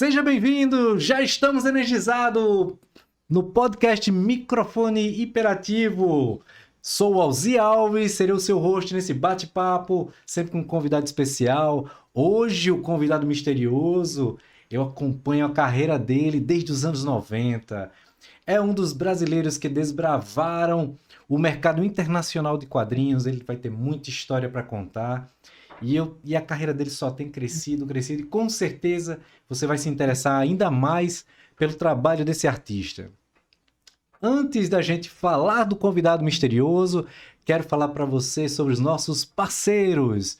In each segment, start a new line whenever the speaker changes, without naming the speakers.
Seja bem-vindo! Já estamos energizados no podcast Microfone Hiperativo. Sou o Alzi Alves, serei o seu host nesse bate-papo, sempre com um convidado especial. Hoje, o convidado misterioso, eu acompanho a carreira dele desde os anos 90. É um dos brasileiros que desbravaram o mercado internacional de quadrinhos. Ele vai ter muita história para contar. E a carreira dele só tem crescido, crescido, e com certeza você vai se interessar ainda mais pelo trabalho desse artista. Antes da gente falar do convidado misterioso, quero falar para você sobre os nossos parceiros.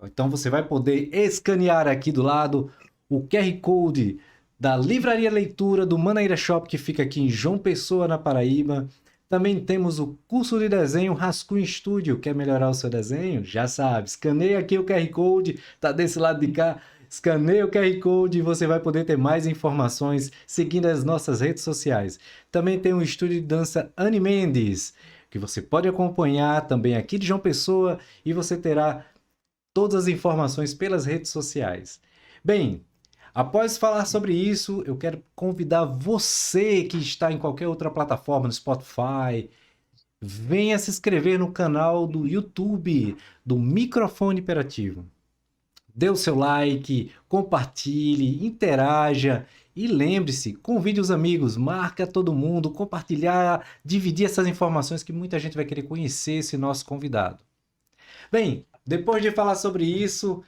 Então você vai poder escanear aqui do lado o QR Code da Livraria Leitura do Manaíra Shop, que fica aqui em João Pessoa, na Paraíba. Também temos o curso de desenho Rascunho Studio. Quer melhorar o seu desenho? Já sabe, escaneia aqui o QR Code, tá desse lado de cá. Escaneia o QR Code e você vai poder ter mais informações seguindo as nossas redes sociais. Também tem o estúdio de dança Anne Mendes, que você pode acompanhar também aqui de João Pessoa, e você terá todas as informações pelas redes sociais. Bem, após falar sobre isso, eu quero convidar você que está em qualquer outra plataforma, no Spotify, venha se inscrever no canal do YouTube do Microfone Hiperativo. Dê o seu like, compartilhe, interaja e lembre-se, convide os amigos, marca todo mundo, compartilhar, dividir essas informações que muita gente vai querer conhecer esse nosso convidado. Bem, depois de falar sobre isso,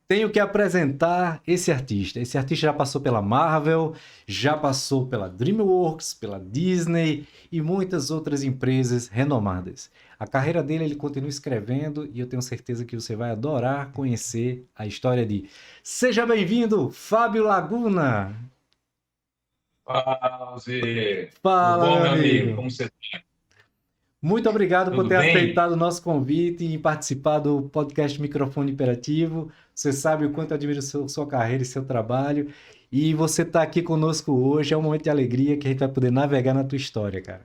tenho que apresentar esse artista. Esse artista já passou pela Marvel, já passou pela DreamWorks, pela Disney e muitas outras empresas renomadas. A carreira dele, ele continua escrevendo e eu tenho certeza que você vai adorar conhecer a história de... Seja bem-vindo, Fábio Laguna!
Fala, Zê. Tudo
Fala,
bom,
meu
meu amigo?
amigo!
Como você está?
Muito obrigado por
Tudo
ter
bem?
aceitado o nosso convite e participar do podcast Microfone Hiperativo. Você sabe o quanto eu admiro sua carreira e seu trabalho. E você está aqui conosco hoje é um momento de alegria que a gente vai poder navegar na tua história, cara.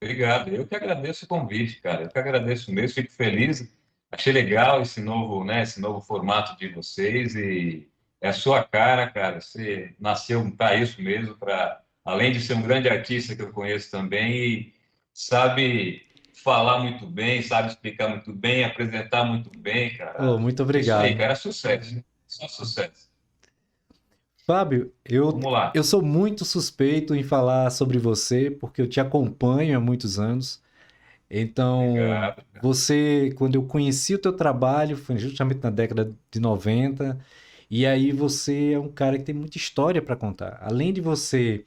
Obrigado. Eu que agradeço o convite, cara. Eu que agradeço mesmo, fico feliz. Achei legal esse novo, né, esse novo formato de vocês e é a sua cara. Você nasceu para isso mesmo, para além de ser um grande artista que eu conheço também, e sabe falar muito bem, sabe explicar muito bem, apresentar muito bem,
Oh,
cara.
muito
É isso aí,
obrigado.
cara. Sucesso. Só sucesso.
Fábio, eu,
Vamos lá.
eu sou muito suspeito em falar sobre você, porque eu te acompanho há muitos anos. Então,
Obrigado.
você, quando eu conheci o teu trabalho, foi justamente na década de 90, e aí você é um cara que tem muita história para contar. Além de você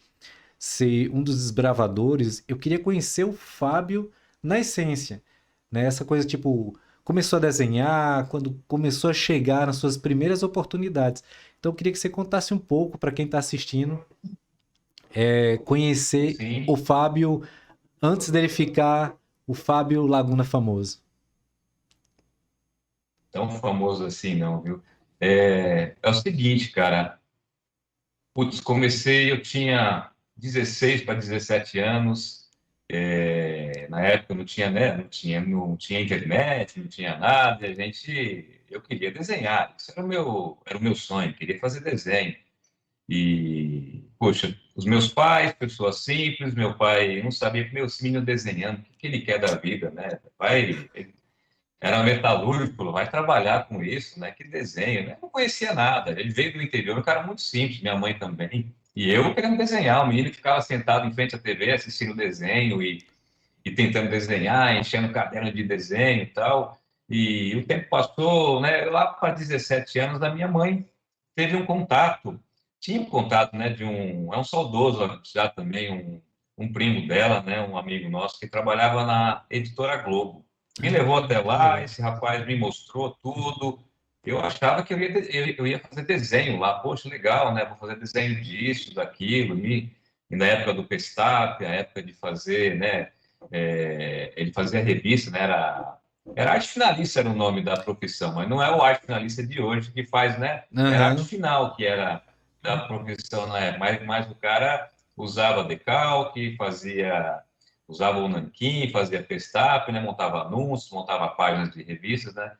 ser um dos desbravadores, eu queria conhecer o Fábio na essência, né? Essa coisa tipo, começou a desenhar, quando começou a chegar nas suas primeiras oportunidades. Então, eu queria que você contasse um pouco para quem está assistindo, conhecer o
Sim.
Fábio antes dele ficar o Fábio Laguna famoso.
Tão famoso assim, não, viu? É o seguinte, cara. Putz, comecei, eu tinha 16 para 17 anos. Na época não tinha, né? Não tinha internet, não tinha nada. Eu queria desenhar. Isso era o meu sonho. Queria fazer desenho. E, poxa, os meus pais, pessoas simples, meu pai não sabia que meu filho desenhando, o que que ele quer da vida, né? Pai, era metalúrgico, vai trabalhar com isso, né? Que desenho, né? Não conhecia nada. Ele veio do interior, um cara muito simples, minha mãe também. E eu querendo desenhar, o menino que ficava sentado em frente à TV assistindo desenho e tentando desenhar, enchendo o caderno de desenho e tal. E o tempo passou, né? Lá para 17 anos, a minha mãe teve um contato, tinha um contato, né? É um saudoso já também, um primo dela, né? Um amigo nosso que trabalhava na Editora Globo. Me levou até
Que
lá,
legal.
esse rapaz me mostrou tudo. Eu achava que eu ia fazer desenho lá. Poxa, legal, né? Vou fazer desenho disso, daquilo. E na época do Pestap, a época de fazer, né? Ele fazia revista, né? Era arte finalista, era o nome da profissão, mas não é o arte finalista de hoje que faz, né? Era arte
Aham.
final que era da profissão na época. Mas o cara usava decalque, usava o nanquim, fazia Pestap, né? Montava anúncios, montava páginas de revistas, né?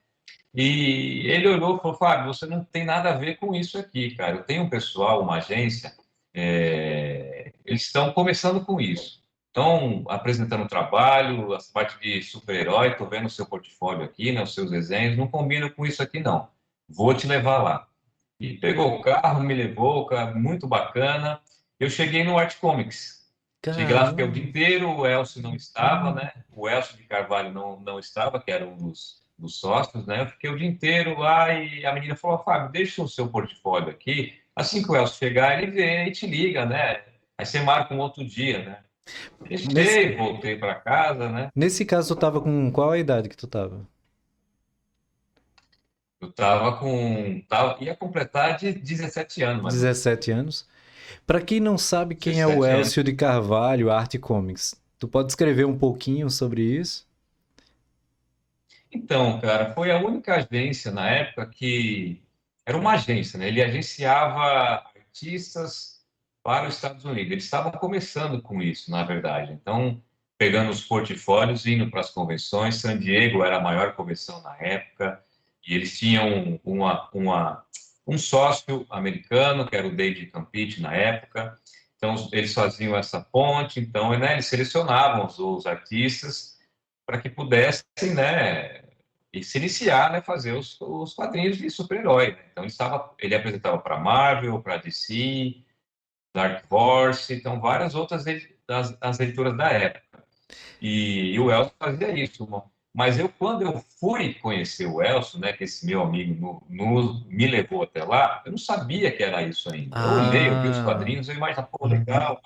E ele olhou e falou, Fábio, você não tem nada a ver com isso aqui, cara. Eu tenho um pessoal, uma agência, eles estão começando com isso. Estão apresentando trabalho, as partes de super-herói, estou vendo o seu portfólio aqui, né, os seus desenhos, não combina com isso aqui, não. Vou te levar lá. E pegou o carro, me levou, cara, muito bacana. Eu cheguei no Art Comics. Cheguei lá, fiquei o dia
Caramba.
inteiro, o Elcio não estava, né? O Elcio de Carvalho não estava, que era um dos sócios, né? Eu fiquei o dia inteiro lá e a menina falou, Fábio, deixa o seu portfólio aqui. Assim que o Elcio chegar, ele vê e te liga, né? Aí você marca um outro dia, né?
Nesse,
Deixei, voltei para casa, né?
nesse caso, tu tava com qual a idade que tu tava?
Eu tava com... ia completar de 17 anos, mais ou menos.
17 anos. Pra quem não sabe quem é o
17 anos.
Elcio de Carvalho, Art Comics, tu pode escrever um pouquinho sobre isso?
Então, cara, foi a única agência na época que era uma agência, né? Ele agenciava artistas para os Estados Unidos. Eles estavam começando com isso, na verdade. Então, pegando os portfólios, indo para as convenções. San Diego era a maior convenção na época e eles tinham um sócio americano, que era o David Campite na época. Então, eles faziam essa ponte. Então, né, eles selecionavam os artistas para que pudessem, né, e se iniciar, né, fazer os quadrinhos de super-herói. Né? Então ele apresentava para Marvel, para DC, Dark Horse, então várias outras as editoras da época. E o Elcio fazia isso. Mas quando eu fui conhecer o Elcio, né, que esse meu amigo me levou até lá, eu não sabia que era isso ainda. Eu olhei, eu vi os
Ah,
quadrinhos, eu imaginava, pô, legal,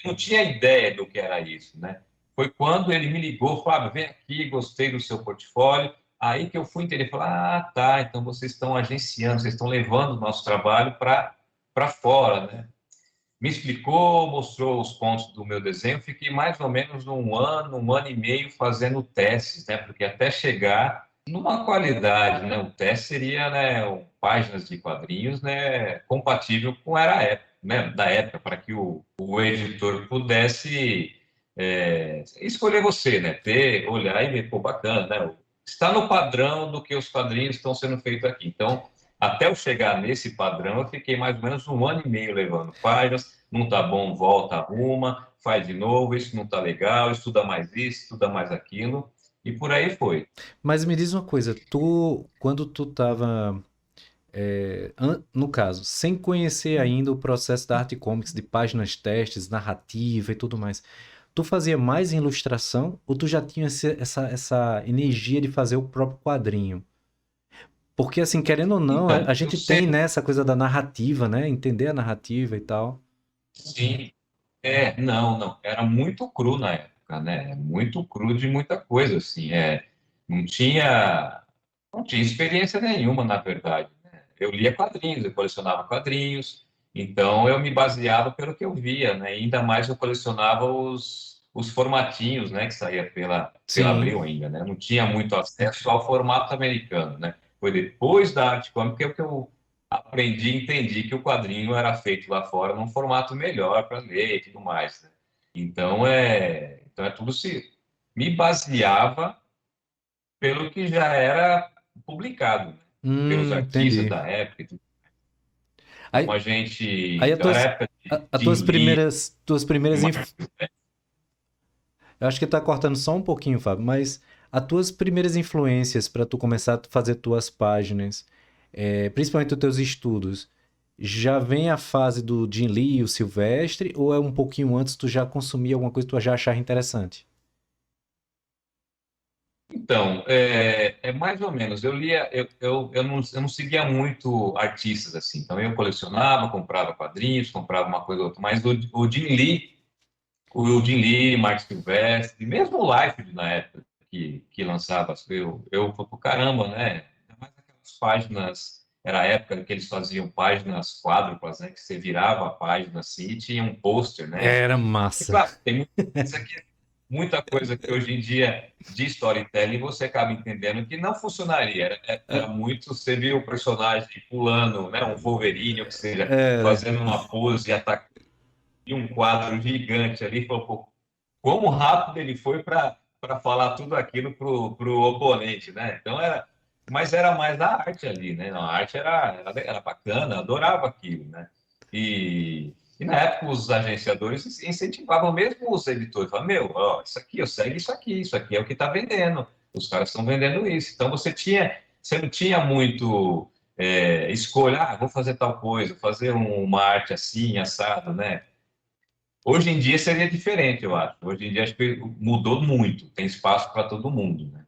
não tinha ideia do que era isso, né? Foi quando ele me ligou, Fábio, vem aqui, gostei do seu portfólio. Aí que eu fui entender, falar, ah, tá, então vocês estão agenciando, vocês estão levando o nosso trabalho para fora, né? Me explicou, mostrou os pontos do meu desenho, fiquei mais ou menos um ano e meio fazendo testes, né? Porque até chegar numa qualidade, né? O teste seria, né, páginas de quadrinhos, né, compatível com era a época, né, da época, para que o editor pudesse escolher você, né? Olhar e ver, pô, bacana, né? Está no padrão do que os quadrinhos estão sendo feitos aqui. Então, até eu chegar nesse padrão, eu fiquei mais ou menos um ano e meio levando páginas, não tá bom, volta, arruma, faz de novo, isso não tá legal, estuda mais isso, estuda mais aquilo, e por aí foi.
mas me diz uma coisa, tu, quando tu tava, no caso, sem conhecer ainda o processo da Art Comics, de páginas testes, narrativa e tudo mais, tu fazia mais em ilustração ou tu já tinha essa energia de fazer o próprio quadrinho? Porque, assim, querendo ou não, a
Então, eu
gente tem,
sempre,
né, essa coisa da narrativa, né? Entender a narrativa e tal.
sim, não, era muito cru na época, né? Muito cru de muita coisa, assim, não tinha, não tinha experiência nenhuma, na verdade, né? Eu lia quadrinhos, eu colecionava quadrinhos, então eu me baseava pelo que eu via, né? E ainda mais eu colecionava os formatinhos, né? Que saía pela
Sim.
Abril ainda, né? Não tinha muito acesso ao formato americano, né? Foi depois da Arte Comics que eu aprendi e entendi que o quadrinho era feito lá fora num formato melhor para ler e tudo mais, né? Então é tudo se me baseava pelo que já era publicado, né? Pelos artistas
Entendi.
da época e tudo. Como
Aí,
a
aí
gente,
as
então era a
tuas,
época de
as
Jim Lee,
tuas primeiras,
Marvel,
eu acho que tá cortando só um pouquinho, Fábio, mas as tuas primeiras influências para tu começar a fazer tuas páginas, principalmente os teus estudos, já vem a fase do Jim Lee e o Silvestre, ou é um pouquinho antes tu já consumia alguma coisa que tu já achava interessante?
então, é mais ou menos. Eu lia, eu não seguia muito artistas assim. Então, eu colecionava, comprava quadrinhos, comprava uma coisa ou outra. Mas o Jim Lee, Mark Silvestre, mesmo o Liefeld na época que lançava, eu fui pro caramba, né? Ainda mais aquelas páginas, era a época que eles faziam páginas quádruplas, né? Que você virava a página assim e tinha um pôster, né?
Era
E
massa.
claro, tem muita coisa que hoje em dia de storytelling você acaba entendendo que não funcionaria. Era muito, você viu o personagem pulando, né? Um Wolverine, ou que seja,
Era.
fazendo uma pose e atacando e um quadro gigante ali, falou, pô, como rápido ele foi para falar tudo aquilo pro oponente, né? Então mas era mais da arte ali, né? A arte era bacana, eu adorava aquilo, né? E na época os agenciadores incentivavam mesmo os editores, falavam, meu, ó, isso aqui, eu segue isso aqui é o que está vendendo, os caras estão vendendo isso. Então você não tinha muito escolha, vou fazer tal coisa, fazer uma arte assim, assado, né? Hoje em dia seria diferente, eu acho. Hoje em dia acho que mudou muito, tem espaço para todo mundo, né?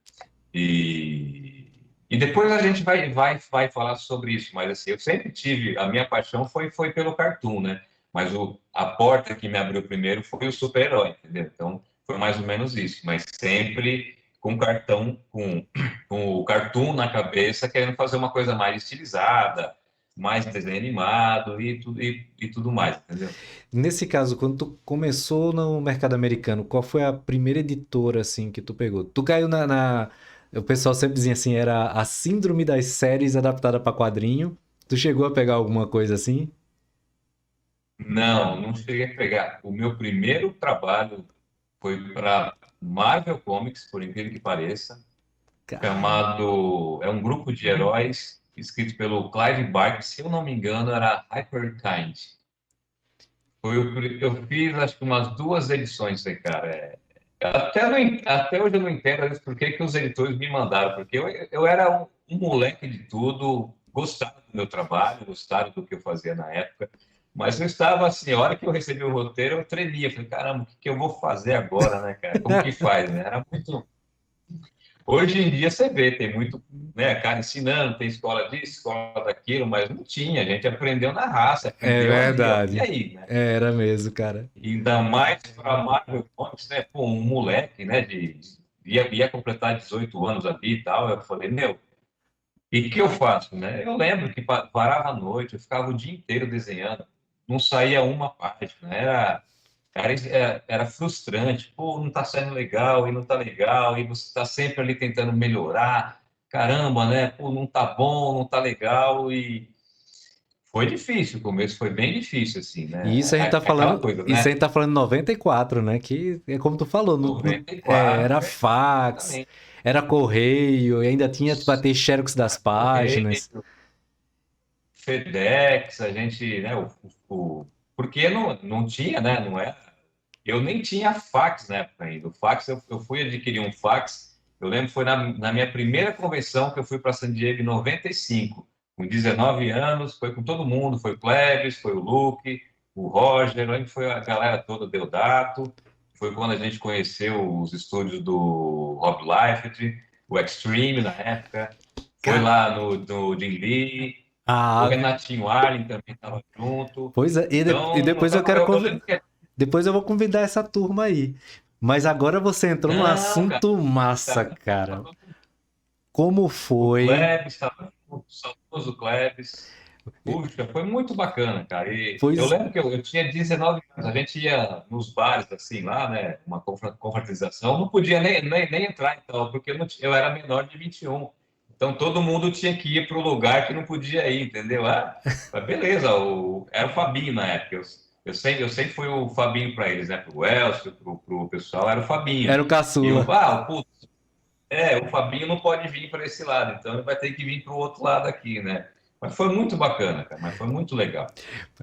E depois a gente vai falar sobre isso, mas assim, eu sempre tive, a minha paixão foi pelo cartoon, né? Mas a porta que me abriu primeiro foi o super-herói, entendeu? Então foi mais ou menos isso, mas sempre com cartão, com o cartoon na cabeça, querendo fazer uma coisa mais estilizada, mais desenho animado e tudo mais, entendeu?
Nesse caso, quando tu começou no mercado americano, qual foi a primeira editora, assim, que tu pegou? Tu caiu O pessoal sempre dizia assim, era a síndrome das séries adaptada para quadrinho. Tu chegou a pegar alguma coisa assim?
Não, não cheguei a pegar. O meu primeiro trabalho foi para Marvel Comics, por incrível que pareça,
Cara,
chamado. É um grupo de heróis escrito pelo Clive Barker, se eu não me engano, era Hyperkind. Eu fiz acho que umas duas edições, né, cara. Até hoje eu não entendo às vezes, por que os editores me mandaram, porque eu era um moleque de tudo, gostava do meu trabalho, gostava do que eu fazia na época, mas eu estava assim, a hora que eu recebi o roteiro, eu tremia, falei, caramba, o que que eu vou fazer agora, né, cara? Como que faz, né? Era muito. Hoje em dia você vê, tem muito, né, cara ensinando, tem escola disso, escola daquilo, mas não tinha, a gente aprendeu na raça,
é
aprendeu ali, ó. E
verdade.
aí, né?
Era mesmo, cara.
Ainda mais para Marvel Comics, né? Pô, um moleque, né? Ia completar 18 anos ali e tal. Eu falei, meu, e o que eu faço, né? Eu lembro que parava à noite, eu ficava o dia inteiro desenhando, não saía uma página, era frustrante. Pô, não tá saindo legal, e não tá legal, e você tá sempre ali tentando melhorar. Caramba, né? Pô, não tá bom, não tá legal, e foi difícil, o começo foi bem difícil, assim,
E
né? Aquela coisa,
isso
né?
a gente tá falando 94, né? Que é como tu falou,
94,
era fax,
exatamente.
era correio, e ainda tinha para ter xerox das
Correio,
páginas.
FedEx, a gente, né, porque não tinha, né, não era, eu nem tinha fax na época ainda, o fax, eu fui adquirir um fax, eu lembro que foi na minha primeira convenção que eu fui para San Diego em 95, com 19 anos, foi com todo mundo, foi o Klebs, foi o Luke, o Roger, eu lembro que foi a galera toda, Deodato, foi quando a gente conheceu os estúdios do Rob Liefeld, o Extreme na época, foi
Ca-
lá no Jim Lee, o
Ah,
Renatinho Arlen também estava junto.
pois é, e
Então,
depois eu quero
eu lembro que.
depois eu vou convidar essa turma aí. Mas agora você entrou num
Não, cara,
assunto massa,
tá,
cara. Como
o
foi?
Klebs estava junto, o saudoso Klebs. Puxa, foi muito bacana, cara. E eu
Pois
lembro que eu tinha 19 anos, a gente ia nos bares, assim, lá, né? Uma confraternização, não podia nem entrar, então, porque eu era menor de 21. Então todo mundo tinha que ir para o lugar que não podia ir, entendeu? Mas beleza, era o Fabinho na época. Eu sempre fui o Fabinho para eles, né? Para o Elcio, para o pessoal, era o Fabinho.
era o
E
caçula.
putz, o Fabinho não pode vir para esse lado, então ele vai ter que vir para o outro lado aqui, né? Mas foi muito bacana, cara, mas foi muito legal.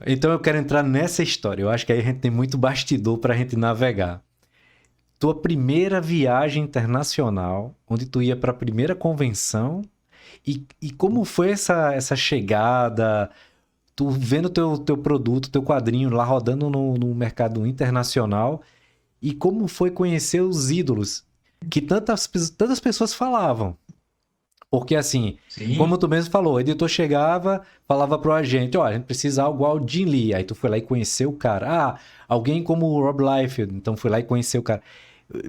Então eu quero entrar nessa história. Eu acho que aí a gente tem muito bastidor pra gente navegar. Tua primeira viagem internacional, onde tu ia pra primeira convenção, e como foi essa chegada, tu vendo teu produto, teu quadrinho lá rodando no mercado internacional, e como foi conhecer os ídolos que tantas pessoas falavam. Porque assim, como
Sim,
tu mesmo falou, o editor chegava, falava pro agente, ó, a gente precisa algo igual o Jim Lee. Aí tu foi lá e conheceu o cara. Ah, alguém como o Rob Liefeld, então foi lá e conheceu o cara.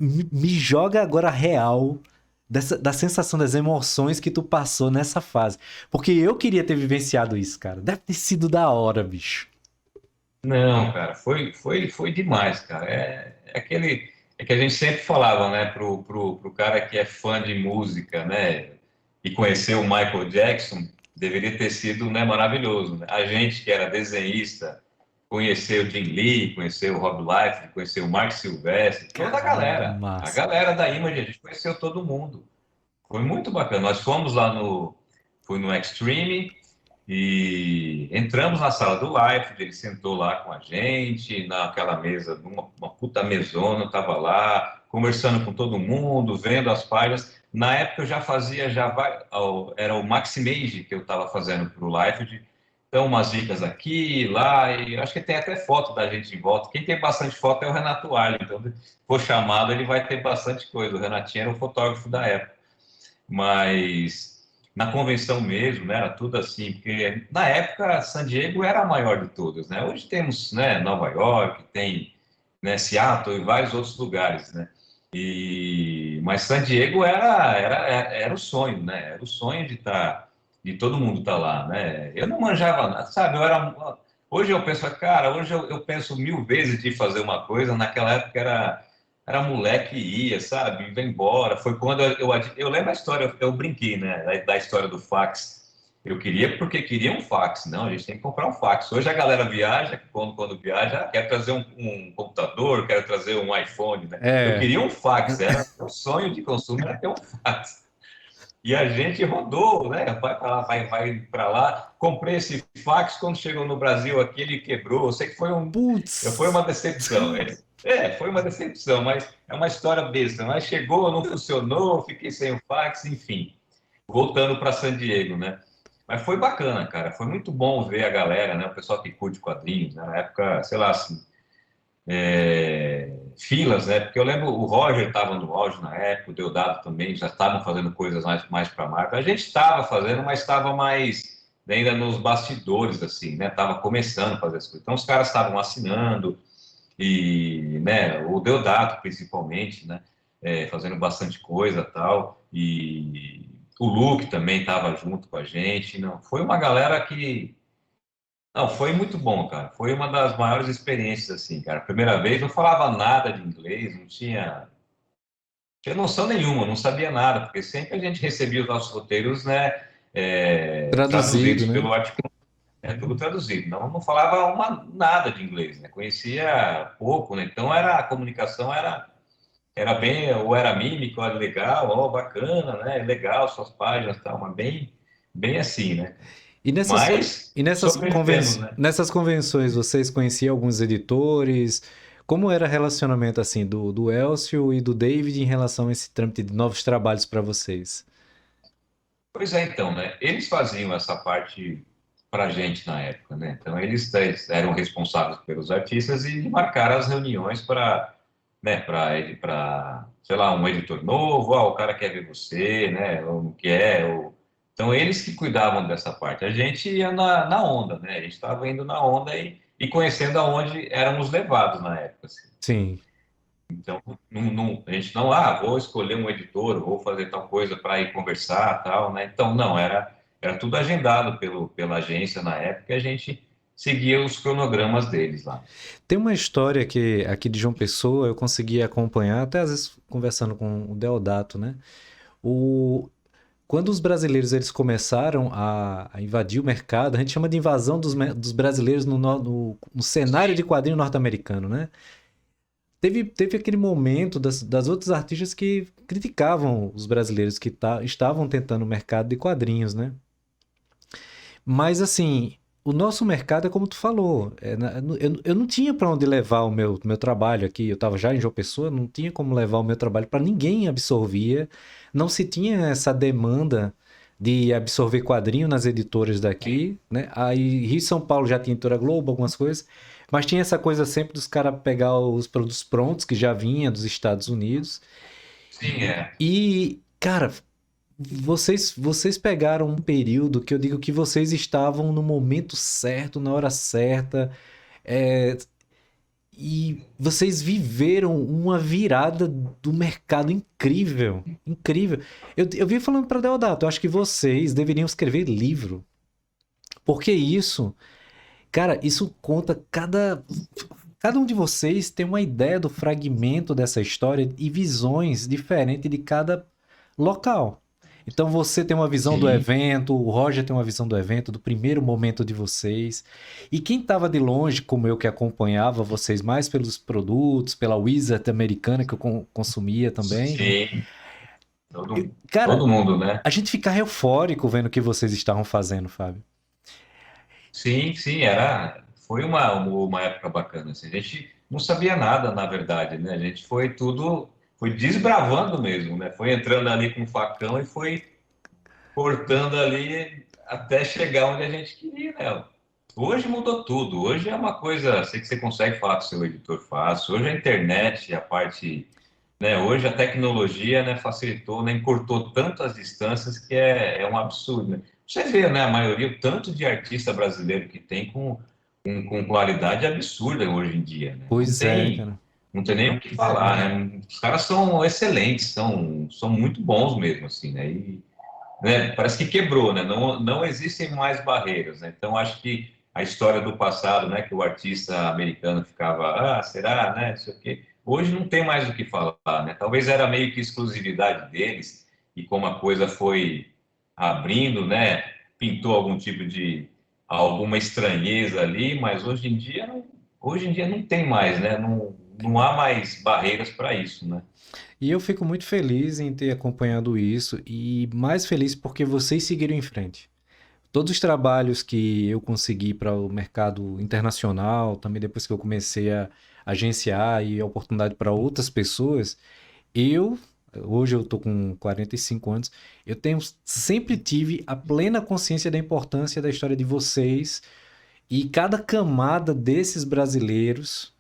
Me joga agora a real da sensação, das emoções que tu passou nessa fase. Porque eu queria ter vivenciado isso, cara. Deve ter sido da hora, bicho.
não, cara, foi demais, cara. É que a gente sempre falava, né, pro cara que é fã de música, né, e conheceu o Michael Jackson, deveria ter sido, né, maravilhoso, né? A gente que era desenhista, conheceu o Jim Lee, conheceu o Rob Liefeld, conheceu o Mark Silvestre, toda a
Cara,
galera
massa.
da Image, a gente conheceu todo mundo. Foi muito bacana. Nós fomos lá fui no Extreme e entramos na sala do Life, ele sentou lá com a gente, naquela mesa, uma puta mesona, tava lá, conversando com todo mundo, vendo as páginas. Na época eu já fazia, era o Maximage que eu estava fazendo para o Life, então umas dicas aqui, lá, e eu acho que tem até foto da gente em volta. Quem tem bastante foto é o Renato Arlen, então se for chamado ele vai ter bastante coisa. O Renatinho era o fotógrafo da época. Mas na convenção mesmo, né, era tudo assim, porque na época San Diego era a maior de todas, né? Hoje temos, né, Nova York, tem, né, Seattle e vários outros lugares, né? Mas San Diego era o sonho, né? Era o sonho de todo mundo estar lá, né? Eu não manjava nada, sabe? Hoje eu penso, cara, hoje eu penso 1000 vezes de fazer uma coisa, naquela época era moleque e ia, sabe? Ia embora. Foi quando eu lembro a história, eu brinquei, né? Da história do fax. Eu queria porque queria um fax. Não, a gente tem que comprar um fax. Hoje a galera viaja, quando viaja, quer trazer um computador, quer trazer um iPhone, né? Eu
É,
queria um fax, era o sonho de consumo era ter um fax. E a gente rodou, né? Vai para lá, vai para lá. Comprei esse fax, quando chegou no Brasil aqui, ele quebrou. Eu sei que foi
putz,
uma decepção. Foi uma decepção, mas é uma história besta. Mas chegou, não funcionou, fiquei sem o fax, enfim. Voltando para San Diego, né? Mas foi bacana, cara. Foi muito bom ver a galera, né? O pessoal que curte quadrinhos, né? Na época, sei lá, assim, filas, né? Porque eu lembro o Roger estava no auge na época, o Deodato também, já estavam fazendo coisas mais para a marca. A gente estava fazendo, mas estava mais ainda nos bastidores, assim, né? Tava começando a fazer as coisas. Então os caras estavam assinando e, né? O Deodato principalmente, né? Fazendo bastante coisa tal. E o Luke também estava junto com a gente. Não, foi uma galera que não, foi muito bom, cara. Foi uma das maiores experiências, assim, cara. Primeira vez, não falava nada de inglês, não tinha noção nenhuma, não sabia nada, porque sempre a gente recebia os nossos roteiros, né,
traduzido,
traduzidos
né?
pelo artigo, tudo traduzido. Não falava nada de inglês, né? Conhecia pouco, né? Então a comunicação era bem, ou era mímica, ou era legal, ó, bacana, né? Legal, suas páginas, tal, mas bem assim, né?
E nessas,
Mas
e nessas,
sobrevivemos, né?
nessas convenções, vocês conheciam alguns editores? Como era o relacionamento assim do Elcio e do David em relação a esse trâmite de novos trabalhos para vocês?
Pois é, então, né? Eles faziam essa parte para a gente na época, né? Então, eles eram responsáveis pelos artistas e marcaram as reuniões né, sei lá, um editor novo, o cara quer ver você, né? Ou não quer. Então, eles que cuidavam dessa parte. A gente ia na onda, né? A gente estava indo na onda e conhecendo aonde éramos levados na época, assim.
Sim.
Então, a gente não, vou escolher um editor, vou fazer tal coisa para ir conversar, tal, né? Então, não, era tudo agendado pela agência na época e a gente seguia os cronogramas deles lá.
Tem uma história que aqui de João Pessoa eu consegui acompanhar, até às vezes conversando com o Deodato, né? O, Quando os brasileiros eles começaram a invadir o mercado, a gente chama de invasão dos brasileiros no cenário de quadrinho norte-americano, né? Teve aquele momento das outros artistas que criticavam os brasileiros que estavam tentando o mercado de quadrinhos, né? Mas assim, o nosso mercado é como tu falou. Eu não tinha para onde levar o meu trabalho aqui. Eu estava já em João Pessoa, não tinha como levar o meu trabalho para ninguém absorvia. Não se tinha essa demanda de absorver quadrinho nas editoras daqui, né? Aí Rio e São Paulo já tinha editora Globo, algumas coisas, mas tinha essa coisa sempre dos caras pegar os produtos prontos que já vinha dos Estados Unidos.
Sim,
E, cara, vocês pegaram um período que eu digo que vocês estavam no momento certo, na hora certa, é, e vocês viveram uma virada do mercado incrível, incrível. Eu vi falando para Deodato, eu acho que vocês deveriam escrever livro, porque isso, cara, isso conta cada um de vocês tem uma ideia do fragmento dessa história e visões diferentes de cada local. Então você tem uma visão do
sim,
evento, o Roger tem uma visão do evento, do primeiro momento de vocês. E quem estava de longe, como eu que acompanhava vocês mais pelos produtos, pela Wizard americana que eu consumia também,
sim.
Cara,
Todo mundo, né?
a gente fica eufórico vendo o que vocês estavam fazendo, Fábio.
Sim, sim, foi uma época bacana, assim. A gente não sabia nada, na verdade, né? A gente foi desbravando mesmo, né? Foi entrando ali com o facão e foi cortando ali até chegar onde a gente queria, né? Hoje mudou tudo. Hoje é uma coisa, sei que você consegue falar com o seu editor fácil. Hoje a internet, a parte, né? Hoje a tecnologia, né, facilitou, né, encurtou tanto as distâncias que é um absurdo, né? Você vê, né, a maioria, o tanto de artista brasileiro que tem com qualidade absurda hoje em dia, né?
Pois é, cara.
Não tem nem o que falar, né? Os caras são excelentes, são muito bons mesmo, assim, né? E, né, parece que quebrou, né? Não existem mais barreiras, né? Então acho que a história do passado, né, que o artista americano ficava, será, né, não sei o quê. Hoje não tem mais o que falar, né? Talvez era meio que exclusividade deles e como a coisa foi abrindo, né, pintou algum tipo de alguma estranheza ali, mas hoje em dia não tem mais, né? Não há mais barreiras para isso, né?
E eu fico muito feliz em ter acompanhado isso e mais feliz porque vocês seguiram em frente. Todos os trabalhos que eu consegui para o mercado internacional, também depois que eu comecei a agenciar e a oportunidade para outras pessoas, eu, hoje eu tô com 45 anos, eu sempre tive a plena consciência da importância da história de vocês e cada camada desses brasileiros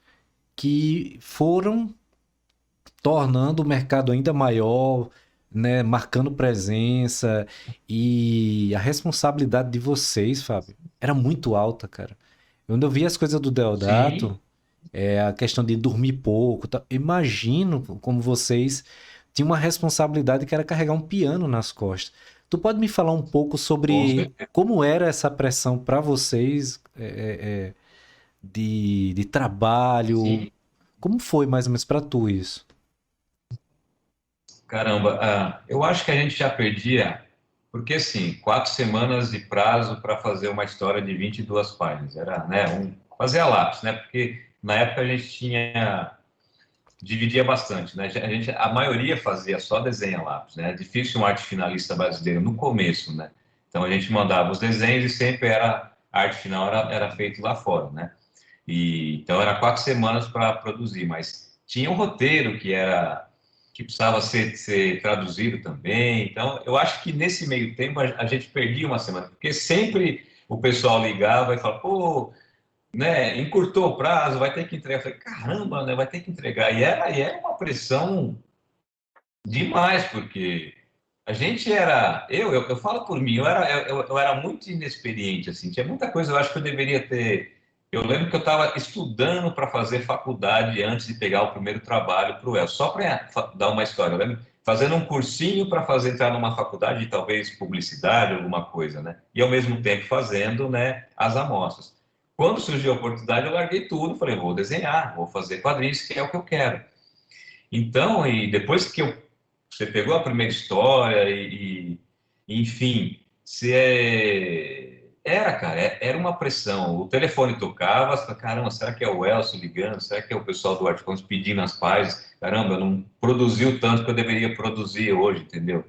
que foram tornando o mercado ainda maior, né, marcando presença e a responsabilidade de vocês, Fábio, era muito alta, cara. Quando eu vi as coisas do
Sim,
Deodato, a questão de dormir pouco, tá? Imagino como vocês tinham uma responsabilidade que era carregar um piano nas costas. Tu pode me falar um pouco
com
sobre
certeza.
como era essa pressão para vocês de trabalho?
Sim.
Como foi mais ou menos para tu isso?
Caramba, eu acho que a gente já perdia, porque assim, 4 semanas de prazo para fazer uma história de 22 páginas, era, né, fazer a lápis, né, porque na época a gente dividia bastante, né, a maioria fazia só desenho a lápis, né, é difícil um arte finalista brasileiro no começo, né, então a gente mandava os desenhos e sempre a arte final era feito lá fora, né, então era 4 semanas para produzir, mas tinha um roteiro que precisava ser traduzido também. Então eu acho que nesse meio tempo a gente perdia uma semana, porque sempre o pessoal ligava e falava, pô, né, encurtou o prazo, vai ter que entregar. Eu falei, caramba, né, vai ter que entregar. E era uma pressão demais, porque a gente era, eu falo por mim, eu era muito inexperiente, assim, tinha muita coisa, eu acho que eu deveria ter. Eu lembro que eu estava estudando para fazer faculdade antes de pegar o primeiro trabalho para o El, só para dar uma história. Eu lembro fazendo um cursinho para fazer entrar numa faculdade, talvez publicidade, alguma coisa, né? E ao mesmo tempo fazendo, né, as amostras. Quando surgiu a oportunidade, eu larguei tudo, falei, vou desenhar, vou fazer quadrinhos, que é o que eu quero. Então, e depois que você pegou a primeira história enfim, cara, era uma pressão. O telefone tocava, você falava, caramba, será que é o Elcio ligando? Será que é o pessoal do Articons pedindo as páginas? Caramba, eu não produziu tanto que eu deveria produzir hoje, entendeu?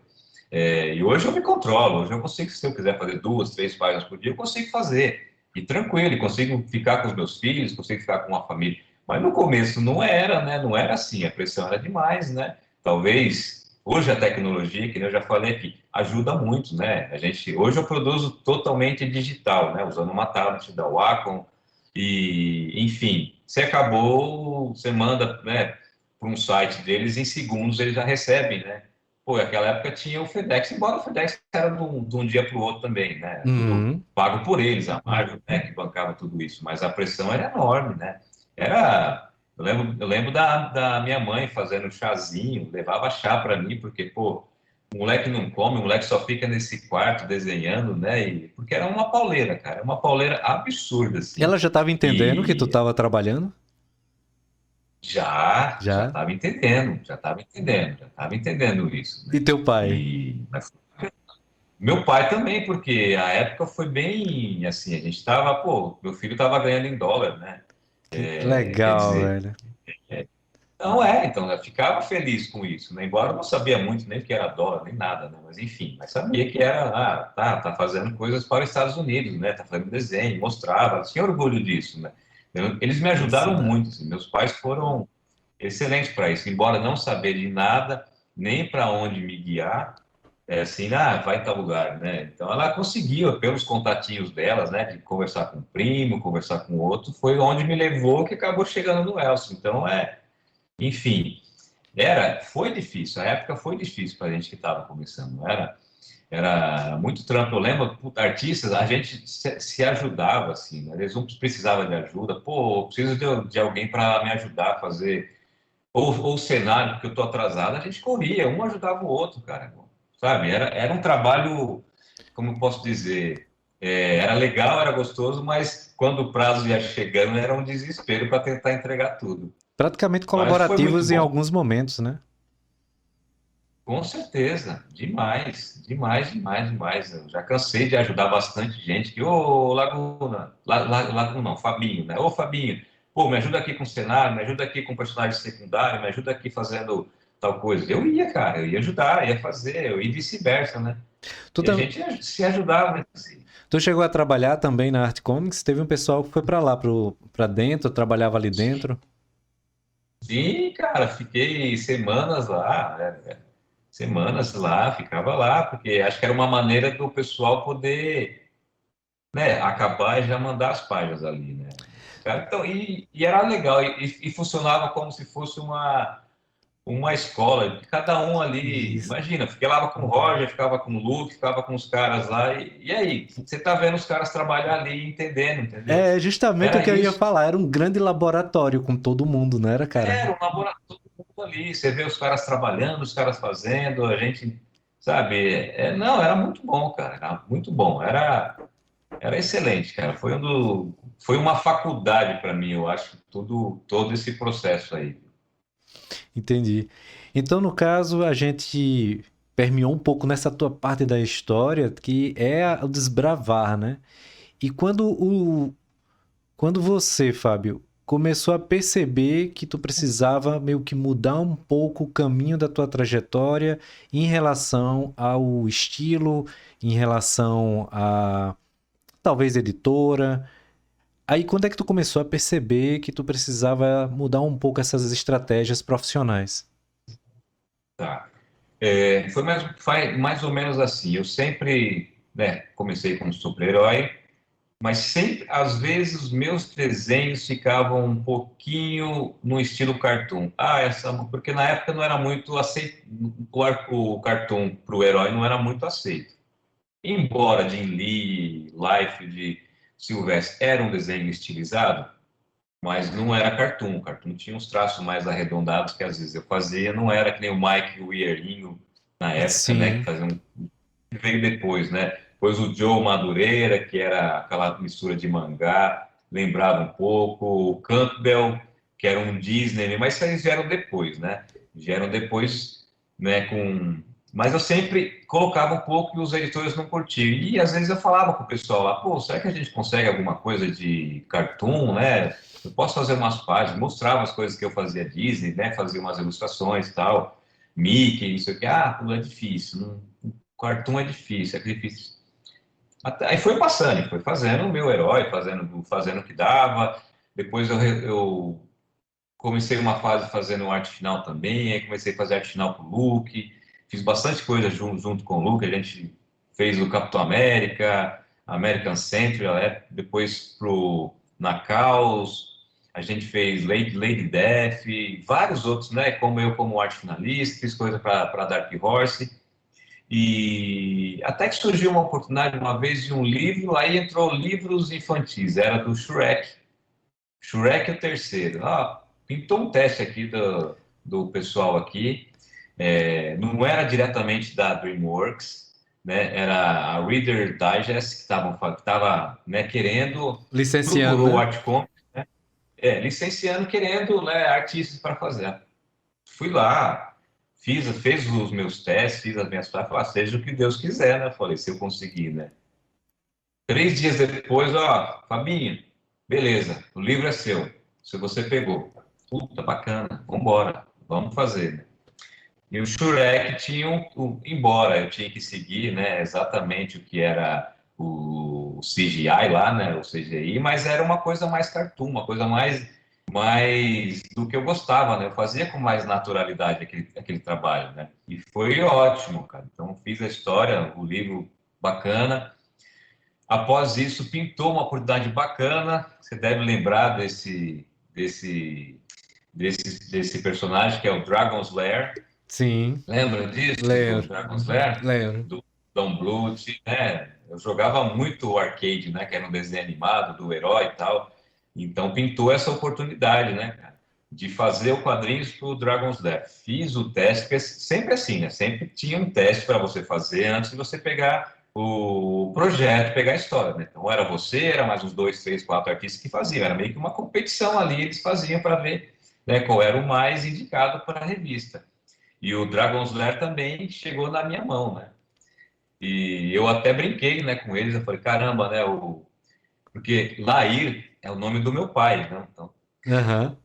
E hoje eu me controlo, hoje eu consigo, se eu quiser fazer 2, 3 páginas por dia, eu consigo fazer. E tranquilo, e consigo ficar com os meus filhos, consigo ficar com uma família. Mas no começo não era, né? Não era assim, a pressão era demais, né? Talvez hoje a tecnologia, que nem eu já falei aqui, ajuda muito, né? Hoje eu produzo totalmente digital, né? Usando uma tablet da Wacom e, enfim, você acabou, você manda, né, para um site deles, em segundos eles já recebem, né? Pô, naquela época tinha o FedEx, embora o FedEx era de um dia para o outro também, né? Tudo
Uhum.
pago por eles, a Marvel, né, que bancava tudo isso, mas a pressão era enorme, né? Era, eu lembro da minha mãe fazendo chazinho, levava chá para mim, porque, pô, o moleque não come, o moleque só fica nesse quarto desenhando, né? Porque era uma pauleira, cara, uma pauleira absurda, assim.
Ela já estava entendendo que tu
E
estava trabalhando?
já
Já.
estava entendendo, já estava entendendo isso,
E
né?
teu pai?
Mas meu pai também, porque a época foi bem assim, a gente estava, pô, meu filho estava ganhando em dólar, né?
Que
Quer
legal,
dizer,
velho.
Não então eu ficava feliz com isso, né? Embora eu não sabia muito nem o que era dólar, nem nada, né? Mas enfim, mas sabia que era, tá fazendo coisas para os Estados Unidos, né? Tá fazendo desenho, mostrava, tinha orgulho disso, né? Eles me ajudaram
Felicidade.
muito, assim, meus pais foram excelentes para isso, embora não saber de nada, nem para onde me guiar, assim, vai em tal lugar, né? Então ela conseguiu, pelos contatinhos delas, né, de conversar com um primo, conversar com outro, foi onde me levou que acabou chegando no Elcio. Então enfim, foi difícil, a época foi difícil para a gente que estava começando, era muito trampo. Eu lembro, puta, artistas, a gente se ajudava, assim, né? Eles não precisavam de ajuda, pô, eu preciso de alguém para me ajudar a fazer, ou o cenário, porque eu tô atrasado, a gente corria, um ajudava o outro, cara, sabe? Era um trabalho, como eu posso dizer, era legal, era gostoso, mas quando o prazo ia chegando, era um desespero para tentar entregar tudo.
Praticamente
Mas foi muito
colaborativos em
bom.
alguns momentos, né?
Com certeza, demais, demais, demais, demais. Eu já cansei de ajudar bastante gente que, ô Laguna, Laguna não, Fabinho, né? Ô Fabinho, pô, me ajuda aqui com cenário, me ajuda aqui com personagem secundário, me ajuda aqui fazendo tal coisa. Eu ia, cara, eu ia ajudar, ia fazer, eu ia vice-versa, né?
Tu,
E a
tam-
gente se ajudava, assim.
tu chegou a trabalhar também na Art Comics? Teve um pessoal que foi pra lá, pra dentro, trabalhava ali dentro.
Sim, cara, fiquei semanas lá, semanas lá, ficava lá, porque acho que era uma maneira do pessoal poder, né, acabar e já mandar as páginas ali, né? Cara, então, e era legal, e funcionava como se fosse uma escola, cada um ali,
Isso.
imagina, ficava com o Roger, ficava com o Luke, ficava com os caras lá, e aí, você tá vendo os caras trabalhar ali, entendendo, entendeu?
É justamente o
Era
que eu ia
isso,
falar. Era um grande laboratório com todo mundo, não era, cara?
era um laboratório ali, você vê os caras trabalhando, os caras fazendo, a gente, sabe, não, era muito bom, cara, era muito bom, era excelente, cara. Foi uma faculdade para mim, eu acho, todo esse processo aí.
Entendi. Então, no caso, a gente permeou um pouco nessa tua parte da história, que é o desbravar, né? E quando você, Fábio, começou a perceber que tu precisava meio que mudar um pouco o caminho da tua trajetória em relação ao estilo, em relação a talvez editora. Aí quando é que tu começou a perceber que tu precisava mudar um pouco essas estratégias profissionais?
Tá. Foi mais ou menos assim. Eu sempre, né, comecei como super-herói, mas sempre, às vezes, os meus desenhos ficavam um pouquinho no estilo cartoon. Porque na época não era muito aceito, o cartoon para o herói não era muito aceito. Embora Jim Lee, Life de Silvestre era um desenho estilizado, mas não era cartoon. O cartoon tinha uns traços mais arredondados que às vezes eu fazia, não era que nem o Mike e o Ierinho na época, né, que
Sim.
faziam, que veio depois, né? Depois o Joe Madureira, que era aquela mistura de mangá, lembrava um pouco, o Campbell, que era um Disney, mas eles vieram depois, né? Vieram depois, né, mas eu sempre colocava um pouco e os editores não curtiam. E às vezes eu falava com o pessoal lá, pô, será que a gente consegue alguma coisa de cartoon, né? Eu posso fazer umas páginas, mostrava as coisas que eu fazia Disney, né? Fazia umas ilustrações e tal, Mickey, isso aqui. Pô, é difícil, cartoon é difícil, é difícil. Aí foi passando, foi fazendo o meu herói, fazendo o que dava. Depois eu comecei uma fase fazendo arte final também, aí comecei a fazer arte final com o Luke, fiz bastante coisa junto com o Luke, a gente fez o Capitão América, American Century, depois na Caos, a gente fez Lady Death, vários outros, né? Como arte finalista, fiz coisa para Dark Horse. E até que surgiu uma oportunidade uma vez de um livro, aí entrou livros infantis, era do Shrek. Shrek o terceiro. Pintou um teste aqui do pessoal aqui. Não era diretamente da DreamWorks, né? Era a Reader Digest que estava, né, querendo,
Licenciando,
procurou o
né?
Artcom, licenciando, querendo, né, artistas para fazer. Fui lá, fez os meus testes, fiz as minhas partes, falei, seja o que Deus quiser, né? Falei, se eu conseguir, né? 3 dias depois, Fabinho, beleza, o livro é seu, se você pegou. Puta, bacana, vambora, vamos fazer, né? E o Shurek tinha embora eu tinha que seguir, né, exatamente o que era o CGI lá, né, o CGI, mas era uma coisa mais cartoon, uma coisa mais do que eu gostava, né? Eu fazia com mais naturalidade aquele trabalho, né? E foi ótimo, cara. Então fiz a história, o livro bacana. Após isso, pintou uma oportunidade bacana. Você deve lembrar desse, desse personagem que é o Dragon's Lair.
Sim,
Lembra disso, do
lembro,
Dragon's Lair?
lembro.
Do Don Bluth, né? Eu jogava muito o arcade, né? Que era um desenho animado do herói e tal. Então pintou essa oportunidade, né, cara? De fazer o quadrinhos para o Dragon's Lair. Fiz o teste, porque sempre assim, né? Sempre tinha um teste para você fazer antes de você pegar o projeto, pegar a história, né? Então era você, era mais uns dois, três, quatro artistas que faziam. Era meio que uma competição ali, eles faziam para ver, né, qual era o mais indicado para a revista. E o Dragon's Lair também chegou na minha mão, né? E eu até brinquei, né, com eles. Eu falei, caramba, né? Porque Lair é o nome do meu pai, né? Então,
Aham.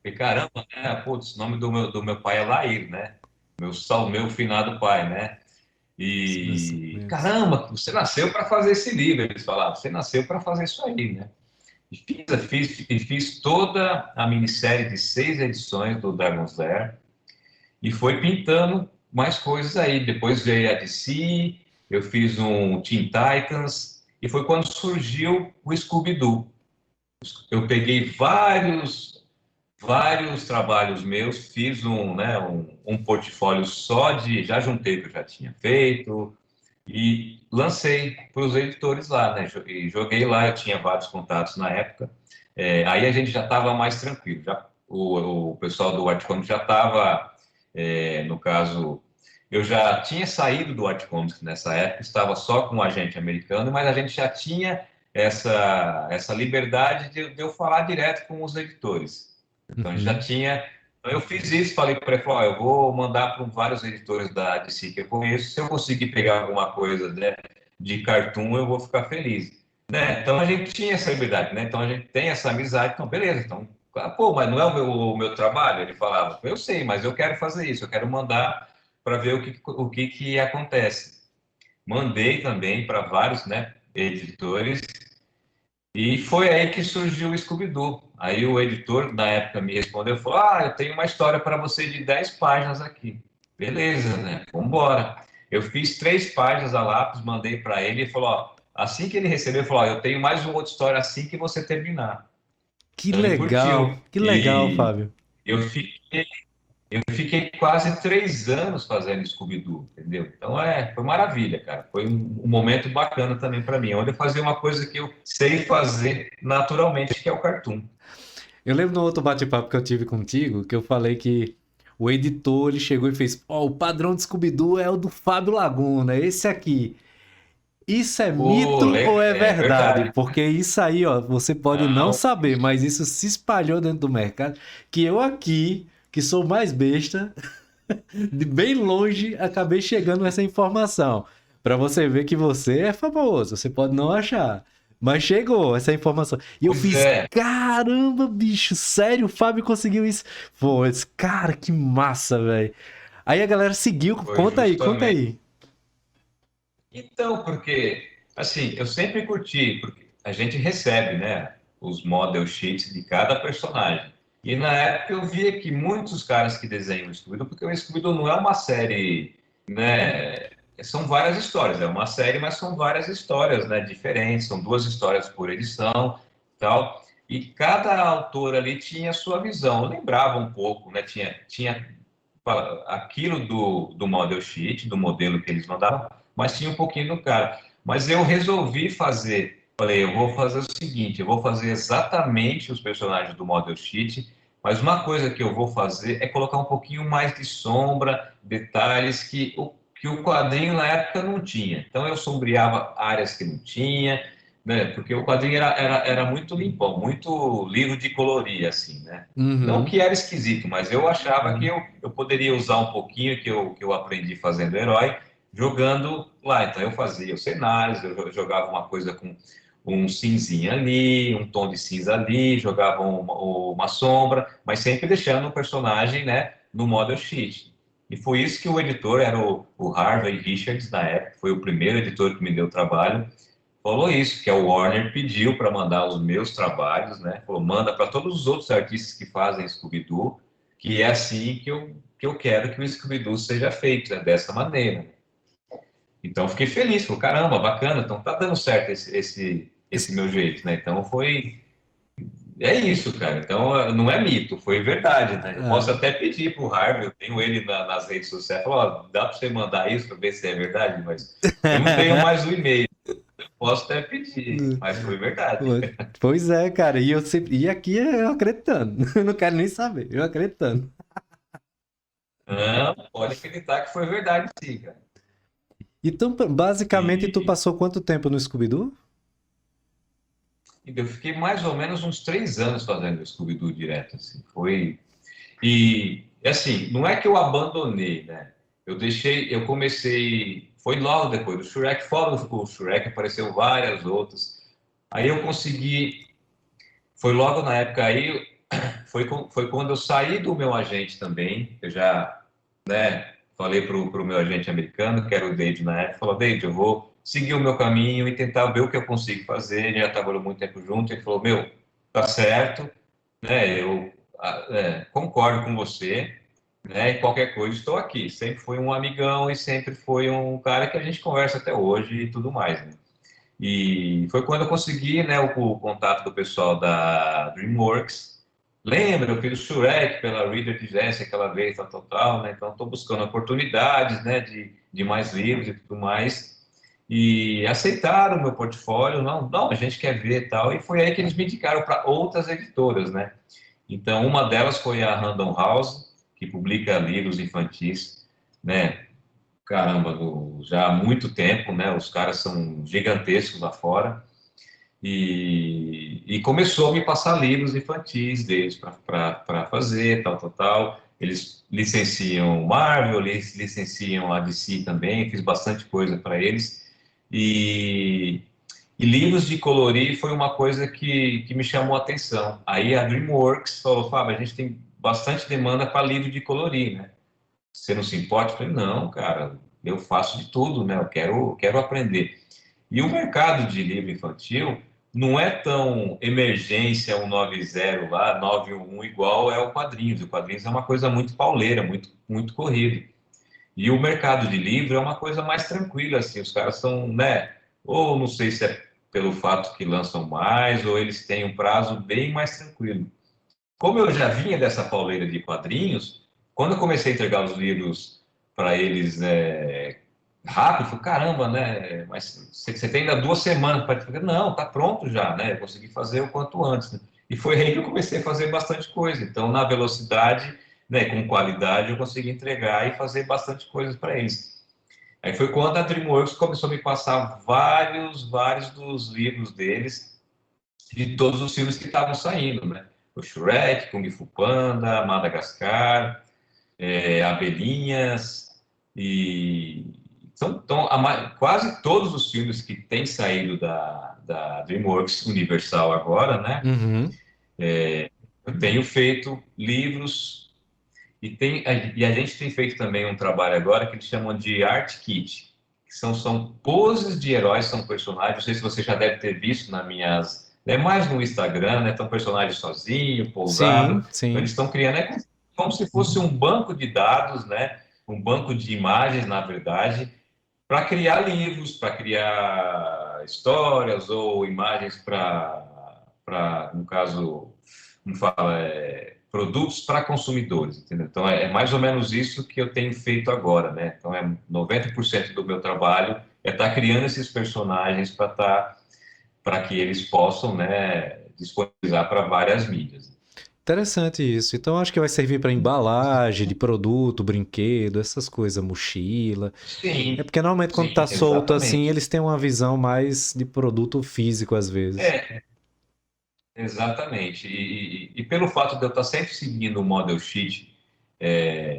falei, caramba, né? Putz, o nome do meu pai é Lair, né? Meu finado pai, né? E caramba, você nasceu para fazer esse livro, eles falavam. Você nasceu para fazer isso aí, né? E fiz toda a minissérie de 6 edições do Dragon's Lair. E foi pintando mais coisas aí. Depois veio a DC, eu fiz um Teen Titans, e foi quando surgiu o Scooby-Doo. Eu peguei vários trabalhos meus, fiz um portfólio só de, já juntei o que eu já tinha feito, e lancei para os editores lá, né? E joguei lá, eu tinha vários contatos na época. Aí a gente já estava mais tranquilo, já, o pessoal do Art Comics já estava, no caso, eu já tinha saído do Art Comics nessa época, estava só com um agente americano, mas a gente já tinha essa liberdade de eu falar direto com os editores. Então, a gente já
Uhum.
tinha. Então, eu fiz isso, falei para ele, falei, ó, eu vou mandar para vários editores da DC que eu conheço, se eu conseguir pegar alguma coisa, né, de cartoon, eu vou ficar feliz. Né? Então, a gente tinha essa liberdade, né? Então, a gente tem essa amizade, então, beleza, então, pô, mas não é o meu trabalho? Ele falava, eu sei, mas eu quero fazer isso, eu quero mandar para ver o que acontece. Mandei também para vários, né, editores, e foi aí que surgiu o Scooby-Doo. Aí o editor, na época, me respondeu, falou, eu tenho uma história para você de 10 páginas aqui. Beleza, né? Vamos embora. Eu fiz 3 páginas a lápis, mandei para ele e falou, assim que ele recebeu, ele falou, eu tenho mais uma outra história assim que você terminar. Então ele curtiu.
Que legal,
E
Fábio.
eu fiquei quase 3 anos fazendo Scooby-Doo, entendeu? Então foi maravilha, cara. Foi um momento bacana também para mim, onde eu fazia uma coisa que eu sei fazer naturalmente, que é o cartoon.
Eu lembro no outro bate-papo que eu tive contigo, que eu falei que o editor ele chegou e fez: Ó, o padrão de Scooby-Doo é o do Fábio Laguna, esse aqui. Isso é
Pô,
mito ou é
é
verdade?
verdade.
Porque isso aí, ó, você pode não
Não,
saber, mas isso se espalhou dentro do mercado. Que eu aqui, que sou mais besta, de bem longe, acabei chegando nessa informação. Pra você ver que você é famoso, você pode não achar. Mas chegou essa informação. E eu
pois
fiz,
é.
caramba, bicho, sério, o Fábio conseguiu isso. Pô, esse cara, que massa, velho. Aí a galera seguiu,
Foi
conta aí, conta
justamente.
aí.
Então, porque, assim, eu sempre curti, porque a gente recebe, né, os model sheets de cada personagem. E na época eu via que muitos caras que desenham o Scooby-Doo, porque o Scooby-Doo não é uma série, né, são várias histórias, é uma série, mas são várias histórias, né, diferentes, são 2 histórias por edição, tal. E cada autor ali tinha a sua visão, eu lembrava um pouco, né, tinha aquilo do model sheet, do modelo que eles mandavam, mas tinha um pouquinho do cara. Mas eu resolvi fazer, falei, eu vou fazer o seguinte, eu vou fazer exatamente os personagens do model sheet, mas uma coisa que eu vou fazer é colocar um pouquinho mais de sombra, detalhes que o quadrinho na época não tinha. Então eu sombreava áreas que não tinha, né? Porque o quadrinho era muito limpão, muito livro de colorir, assim, né? Não
Uhum.
que era esquisito, mas eu achava que eu poderia usar um pouquinho que eu aprendi fazendo herói, jogando lá. Então eu fazia os cenários, eu jogava uma coisa com um cinzinha ali, um tom de cinza ali, jogavam uma sombra, mas sempre deixando o personagem, né, no model sheet. E foi isso que o editor, era o Harvey Richards, na época, foi o primeiro editor que me deu trabalho, falou isso, que a Warner pediu para mandar os meus trabalhos, né? Falou, manda para todos os outros artistas que fazem Scooby-Doo, que é assim que eu quero que o Scooby-Doo seja feito, né? Dessa maneira. Então, fiquei feliz, falei, caramba, bacana, então tá dando certo esse meu jeito, né? Então, é isso, cara. Então, não é mito, foi verdade, né? Eu posso
Ah,
até pedir pro Harvey, eu tenho ele nas redes sociais, falar, ó, dá para você mandar isso para ver se é verdade, mas eu não tenho mais o e-mail. Posso até pedir, mas foi verdade.
pois é, cara. E eu sempre. E aqui eu acreditando. Eu não quero nem saber. Eu acreditando.
Não, pode acreditar que foi verdade, sim, cara.
Então, basicamente, tu
E,
passou quanto tempo no Scooby-Doo?
e eu fiquei mais ou menos uns 3 anos fazendo Scooby-Doo direto, assim. E, assim, não é que eu abandonei, né? Eu comecei, foi logo depois do Shrek, fora o Shrek, apareceu várias outras. Aí eu consegui, foi logo na época aí, foi quando eu saí do meu agente também, eu já, né, falei pro meu agente americano, que era o Dave na época, falou, Dave, eu vou seguir o meu caminho e tentar ver o que eu consigo fazer, ele já trabalhou muito tempo junto, ele falou, meu, tá certo, né, eu concordo com você, né, e qualquer coisa estou aqui, sempre foi um amigão e sempre foi um cara que a gente conversa até hoje e tudo mais, né. E foi quando eu consegui, né, o contato do pessoal da DreamWorks. Lembra, eu fiz o Shrek pela Reader Digest aquela vez, tal, tal, tal, né? Então, estou buscando oportunidades, né, de mais livros e tudo mais. E aceitaram o meu portfólio, não, não, a gente quer ver e tal. E foi aí que eles me indicaram para outras editoras, né? Então, uma delas foi a Random House, que publica livros infantis, né? Caramba, já há muito tempo, né? Os caras são gigantescos lá fora. E começou a me passar livros infantis deles para fazer, tal, tal, tal. Eles licenciam Marvel, eles licenciam a DC também, fiz bastante coisa para eles. E, e livros de colorir foi uma coisa que me chamou a atenção. Aí a DreamWorks falou, Fábio, a gente tem bastante demanda para livro de colorir, né? Você não se importa? Eu falei, não, cara, eu faço de tudo, né? Eu quero aprender. E o mercado de livro infantil não é tão emergência 190 lá, 911 igual é o quadrinhos. O quadrinhos é uma coisa muito pauleira, muito, muito corrido. E o mercado de livro é uma coisa mais tranquila, assim, os caras são, né? Ou não sei se é pelo fato que lançam mais, ou eles têm um prazo bem mais tranquilo. Como eu já vinha dessa pauleira de quadrinhos, quando eu comecei a entregar os livros para eles rápido, eu falei, caramba, né? Mas você tem ainda 2 semanas para... Não, tá pronto já, né? Eu consegui fazer o quanto antes, né? E foi aí que eu comecei a fazer bastante coisa. Então, na velocidade, né, com qualidade, eu consegui entregar e fazer bastante coisas para eles. Aí foi quando a DreamWorks começou a me passar vários dos livros deles, de todos os filmes que estavam saindo, né? O Shrek, Kung Fu Panda, Madagascar, Abelhinhas, e então, quase todos os filmes que têm saído da DreamWorks Universal agora, né?
Uhum.
Eu tenho feito livros e a gente tem feito também um trabalho agora que eles chamam de Art Kit, que são poses de heróis, são personagens. Não sei se você já deve ter visto nas minhas, mais no Instagram, né? Estão personagens sozinho,
Sim,
pousado. Então, eles
sim.
estão criando como se fosse um banco de dados, né? Um banco de imagens, na verdade, para criar livros, para criar histórias ou imagens no caso, como fala, produtos para consumidores, entendeu? Então, é mais ou menos isso que eu tenho feito agora, né? Então, 90% do meu trabalho é estar criando esses personagens para que eles possam, né, disponibilizar para várias mídias.
Interessante isso. Então acho que vai servir para embalagem de produto, brinquedo, essas coisas, mochila. É
Sim,
porque normalmente quando
sim,
tá solto assim,
exatamente.
eles têm uma visão mais de produto físico às vezes.
É, exatamente. E pelo fato de eu estar sempre seguindo o model sheet,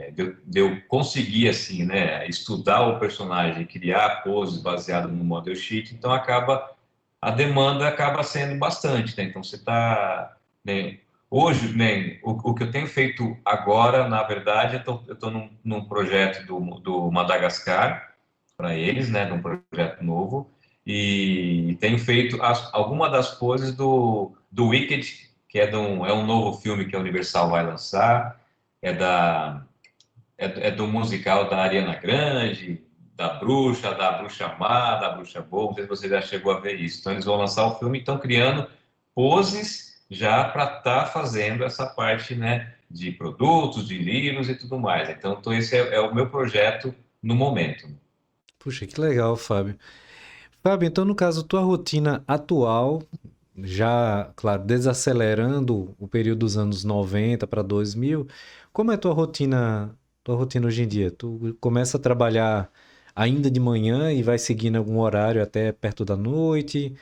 de eu conseguir assim, né, estudar o personagem, criar poses baseado no model sheet, então acaba a demanda acaba sendo bastante, né? Então você está, né? Hoje, né, o que eu tenho feito agora, na verdade, eu estou num projeto do Madagascar para eles, né, num projeto novo, e tenho feito alguma das coisas do Wicked, que é um novo filme que a Universal vai lançar, é da é do musical da Ariana Grande, da Bruxa Má, da Bruxa Boa, não sei se você já chegou a ver isso. Então eles vão lançar o filme e estão criando poses já para estar fazendo essa parte, né, de produtos, de livros e tudo mais. Então esse é o meu projeto no momento.
Puxa, que legal, Fábio. Fábio, então no caso, tua rotina atual, já, claro, desacelerando o período dos anos 90 para 2000, como é tua rotina hoje em dia? Tu começa a trabalhar ainda de manhã e vai seguindo algum horário até perto da noite?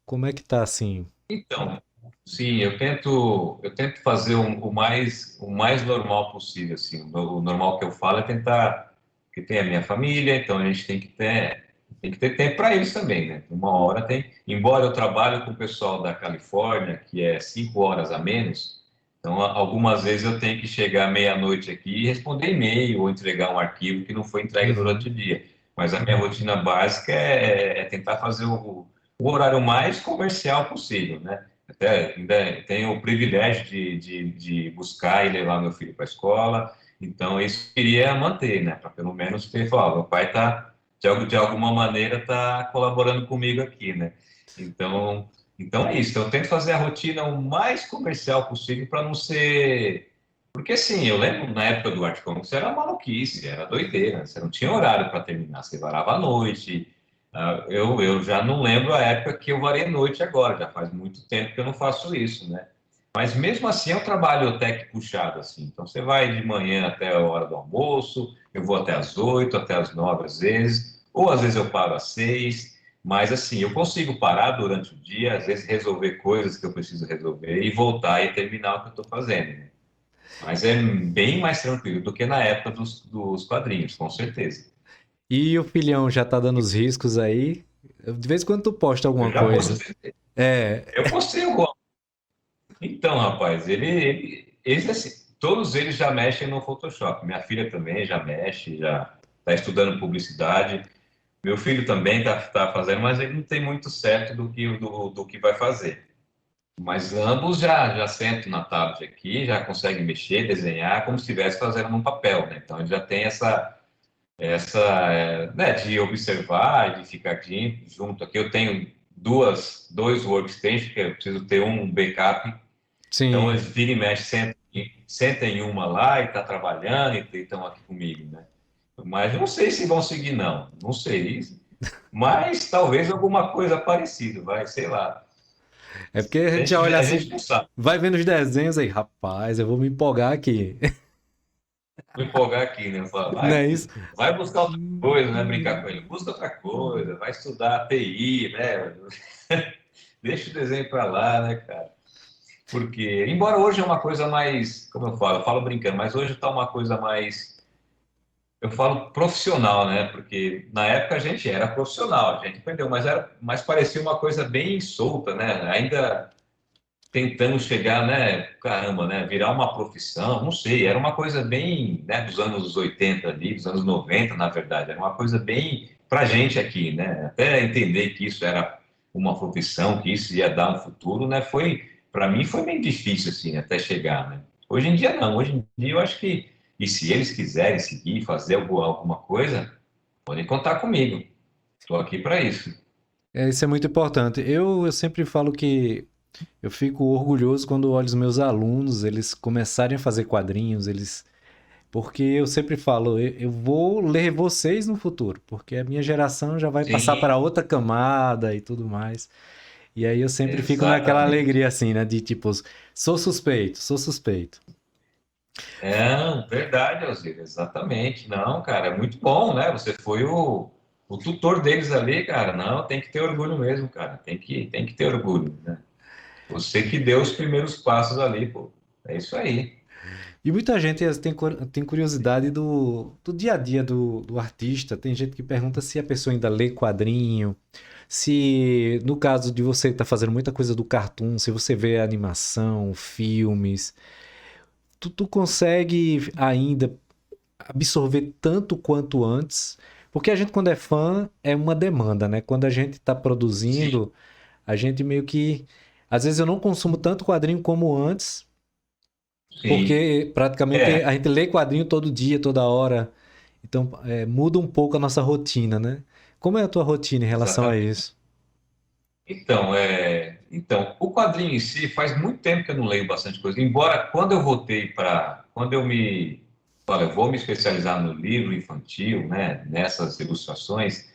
Como é que tá assim?
Então, sim, eu tento fazer o mais normal possível, assim. O normal que eu falo é tentar, que tem a minha família, então a gente tem que ter tempo para eles também, né? Uma hora tem, embora eu trabalhe com o pessoal da Califórnia, que é 5 horas a menos, então algumas vezes eu tenho que chegar meia-noite aqui e responder e-mail ou entregar um arquivo que não foi entregue durante
Uhum.
o dia. Mas a minha rotina básica é tentar fazer o horário mais comercial possível, né? Até ainda tenho o privilégio de buscar e levar meu filho para a escola, então isso eu queria manter, né? Para pelo menos ter, falar, meu pai está, de alguma maneira, está colaborando comigo aqui, né? Então, então é isso, eu tento fazer a rotina o mais comercial possível para não ser. Porque assim, eu lembro na época do Art Comics era maluquice, era doideira, você não tinha horário para terminar, você varava à noite. Eu já não lembro a época que eu varei à noite agora, já faz muito tempo que eu não faço isso, né? Mas mesmo assim é um trabalho até que puxado, assim. Então você vai de manhã até a hora do almoço, eu vou até às 8, até às 9 às vezes, ou às vezes eu paro às 6, mas assim, eu consigo parar durante o dia, às vezes resolver coisas que eu preciso resolver e voltar e terminar o que eu estou fazendo, né? Mas é bem mais tranquilo do que na época dos quadrinhos, com certeza.
E o filhão já tá dando os riscos aí? De vez em quando tu posta
Eu
alguma
já
coisa.
postei,
É,
eu postei alguma. Então, rapaz, eles, assim, todos eles já mexem no Photoshop. Minha filha também já mexe, já está estudando publicidade. Meu filho também tá fazendo, mas ele não tem muito certo do que vai fazer. Mas ambos já sentam na tablet aqui, já conseguem mexer, desenhar, como se estivesse fazendo num papel, né? Então, ele já tem né, de observar, de ficar aqui junto. Aqui eu tenho dois workstations, que eu preciso ter um backup. Então,
sim.
eles vira e mexe, senta em uma lá e está trabalhando e estão aqui comigo, né? Mas eu não sei se vão seguir, não. Não sei. Mas talvez alguma coisa parecida, vai, sei lá.
É porque a gente já olha
A gente
assim,
não sabe.
vai vendo os desenhos aí, rapaz, eu vou me empolgar aqui.
Vou empolgar aqui, né? Eu falo,
Não é isso?
vai buscar outra coisa, né? Brincar com ele. Busca outra coisa, vai estudar TI, né? Deixa o desenho para lá, né, cara? Porque, embora hoje é uma coisa mais, como eu falo brincando, mas hoje está uma coisa mais, eu falo profissional, né? Porque na época a gente era profissional, a gente aprendeu, mas parecia uma coisa bem solta, né? Ainda tentando chegar, né? Caramba, né? Virar uma profissão, não sei, era uma coisa bem, né? Dos anos 80 ali, dos anos 90 na verdade, era uma coisa bem pra gente aqui, né? Até entender que isso era uma profissão, que isso ia dar um futuro, né? Para mim foi bem difícil, assim, até chegar, né? Hoje em dia não, hoje em dia eu acho que, e se eles quiserem seguir, fazer alguma coisa, podem contar comigo, estou aqui para isso.
É, isso é muito importante. Eu sempre falo que eu fico orgulhoso quando olho os meus alunos, eles começarem a fazer quadrinhos, porque eu sempre falo, eu vou ler vocês no futuro, porque a minha geração já vai passar
Sim,
para outra camada e tudo mais. E aí eu sempre fico naquela
exatamente.
alegria assim, né, de tipo, sou suspeito, sou suspeito.
É, verdade, Alzira, exatamente. Não, cara, é muito bom, né? Você foi o tutor deles ali, cara. Não, tem que ter orgulho mesmo, cara. Tem que ter orgulho, né? Você que deu os primeiros passos ali, pô. É isso aí.
E muita gente tem curiosidade do dia a dia do artista. Tem gente que pergunta se a pessoa ainda lê quadrinho, Se no caso de você estar fazendo muita coisa do cartoon, se você vê animação, filmes, tu consegue ainda absorver tanto quanto antes? Porque a gente, quando é fã, é uma demanda, né? Quando a gente está
Sim,
produzindo, a gente meio que. Às vezes eu não consumo tanto quadrinho como antes,
sim.
porque praticamente
É,
a gente lê quadrinho todo dia, toda hora. Então, muda um pouco a nossa rotina, né? Como é a tua rotina em relação a
exatamente.
isso?
Então, o quadrinho em si faz muito tempo que eu não leio bastante coisa. Embora quando eu voltei para, quando eu me, olha, eu vou me especializar no livro infantil, né, nessas ilustrações,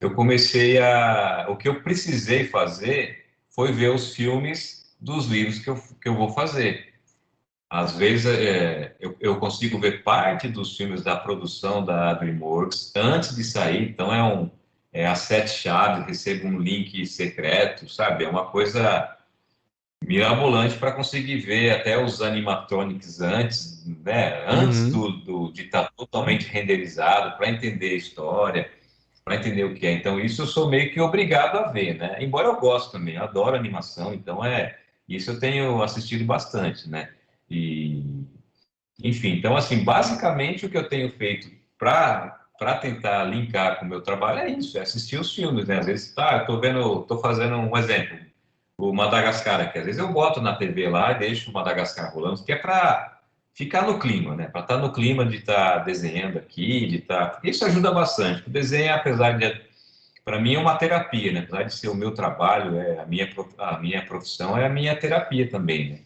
eu comecei o que eu precisei fazer foi ver os filmes dos livros que eu vou fazer. Às vezes eu consigo ver parte dos filmes da produção da DreamWorks antes de sair, então as sete chaves, recebo um link secreto, sabe? É uma coisa mirabolante para conseguir ver até os animatronics antes, né? Antes
Uhum.
de estar totalmente renderizado, para entender a história, para entender o que é. Então, isso eu sou meio que obrigado a ver, né? Embora eu goste também, eu adoro animação, então isso eu tenho assistido bastante, né? E enfim, então, assim, basicamente o que eu tenho feito para tentar linkar com o meu trabalho é isso, é assistir os filmes, né? Às vezes, tá, eu tô vendo, tô fazendo um exemplo, o Madagascar, que às vezes eu boto na TV lá e deixo o Madagascar rolando, que é para ficar no clima, né? Para estar no clima de estar desenhando aqui, de estar. Isso ajuda bastante. O desenho, apesar de. Para mim é uma terapia, né? Apesar de ser o meu trabalho, a minha profissão é a minha terapia também, né?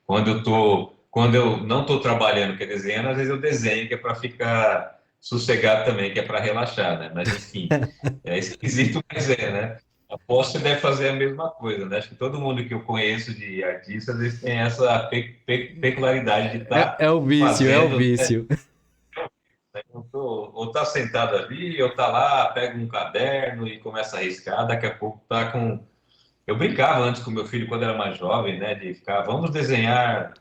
Quando eu não estou trabalhando, que é desenhando, às vezes eu desenho, que é para ficar sossegado também, que é para relaxar, né? Mas enfim, é esquisito, mas né? Aposto que você deve fazer a mesma coisa, né? Acho que todo mundo que eu conheço de artista, às vezes tem essa peculiaridade de estar
É o vício, é o
fazendo, né?
vício.
Ou tá sentado ali, ou tá lá, pega um caderno e começa a riscar, daqui a pouco tá com. Eu brincava antes com meu filho quando era mais jovem, né? De ficar, vamos desenhar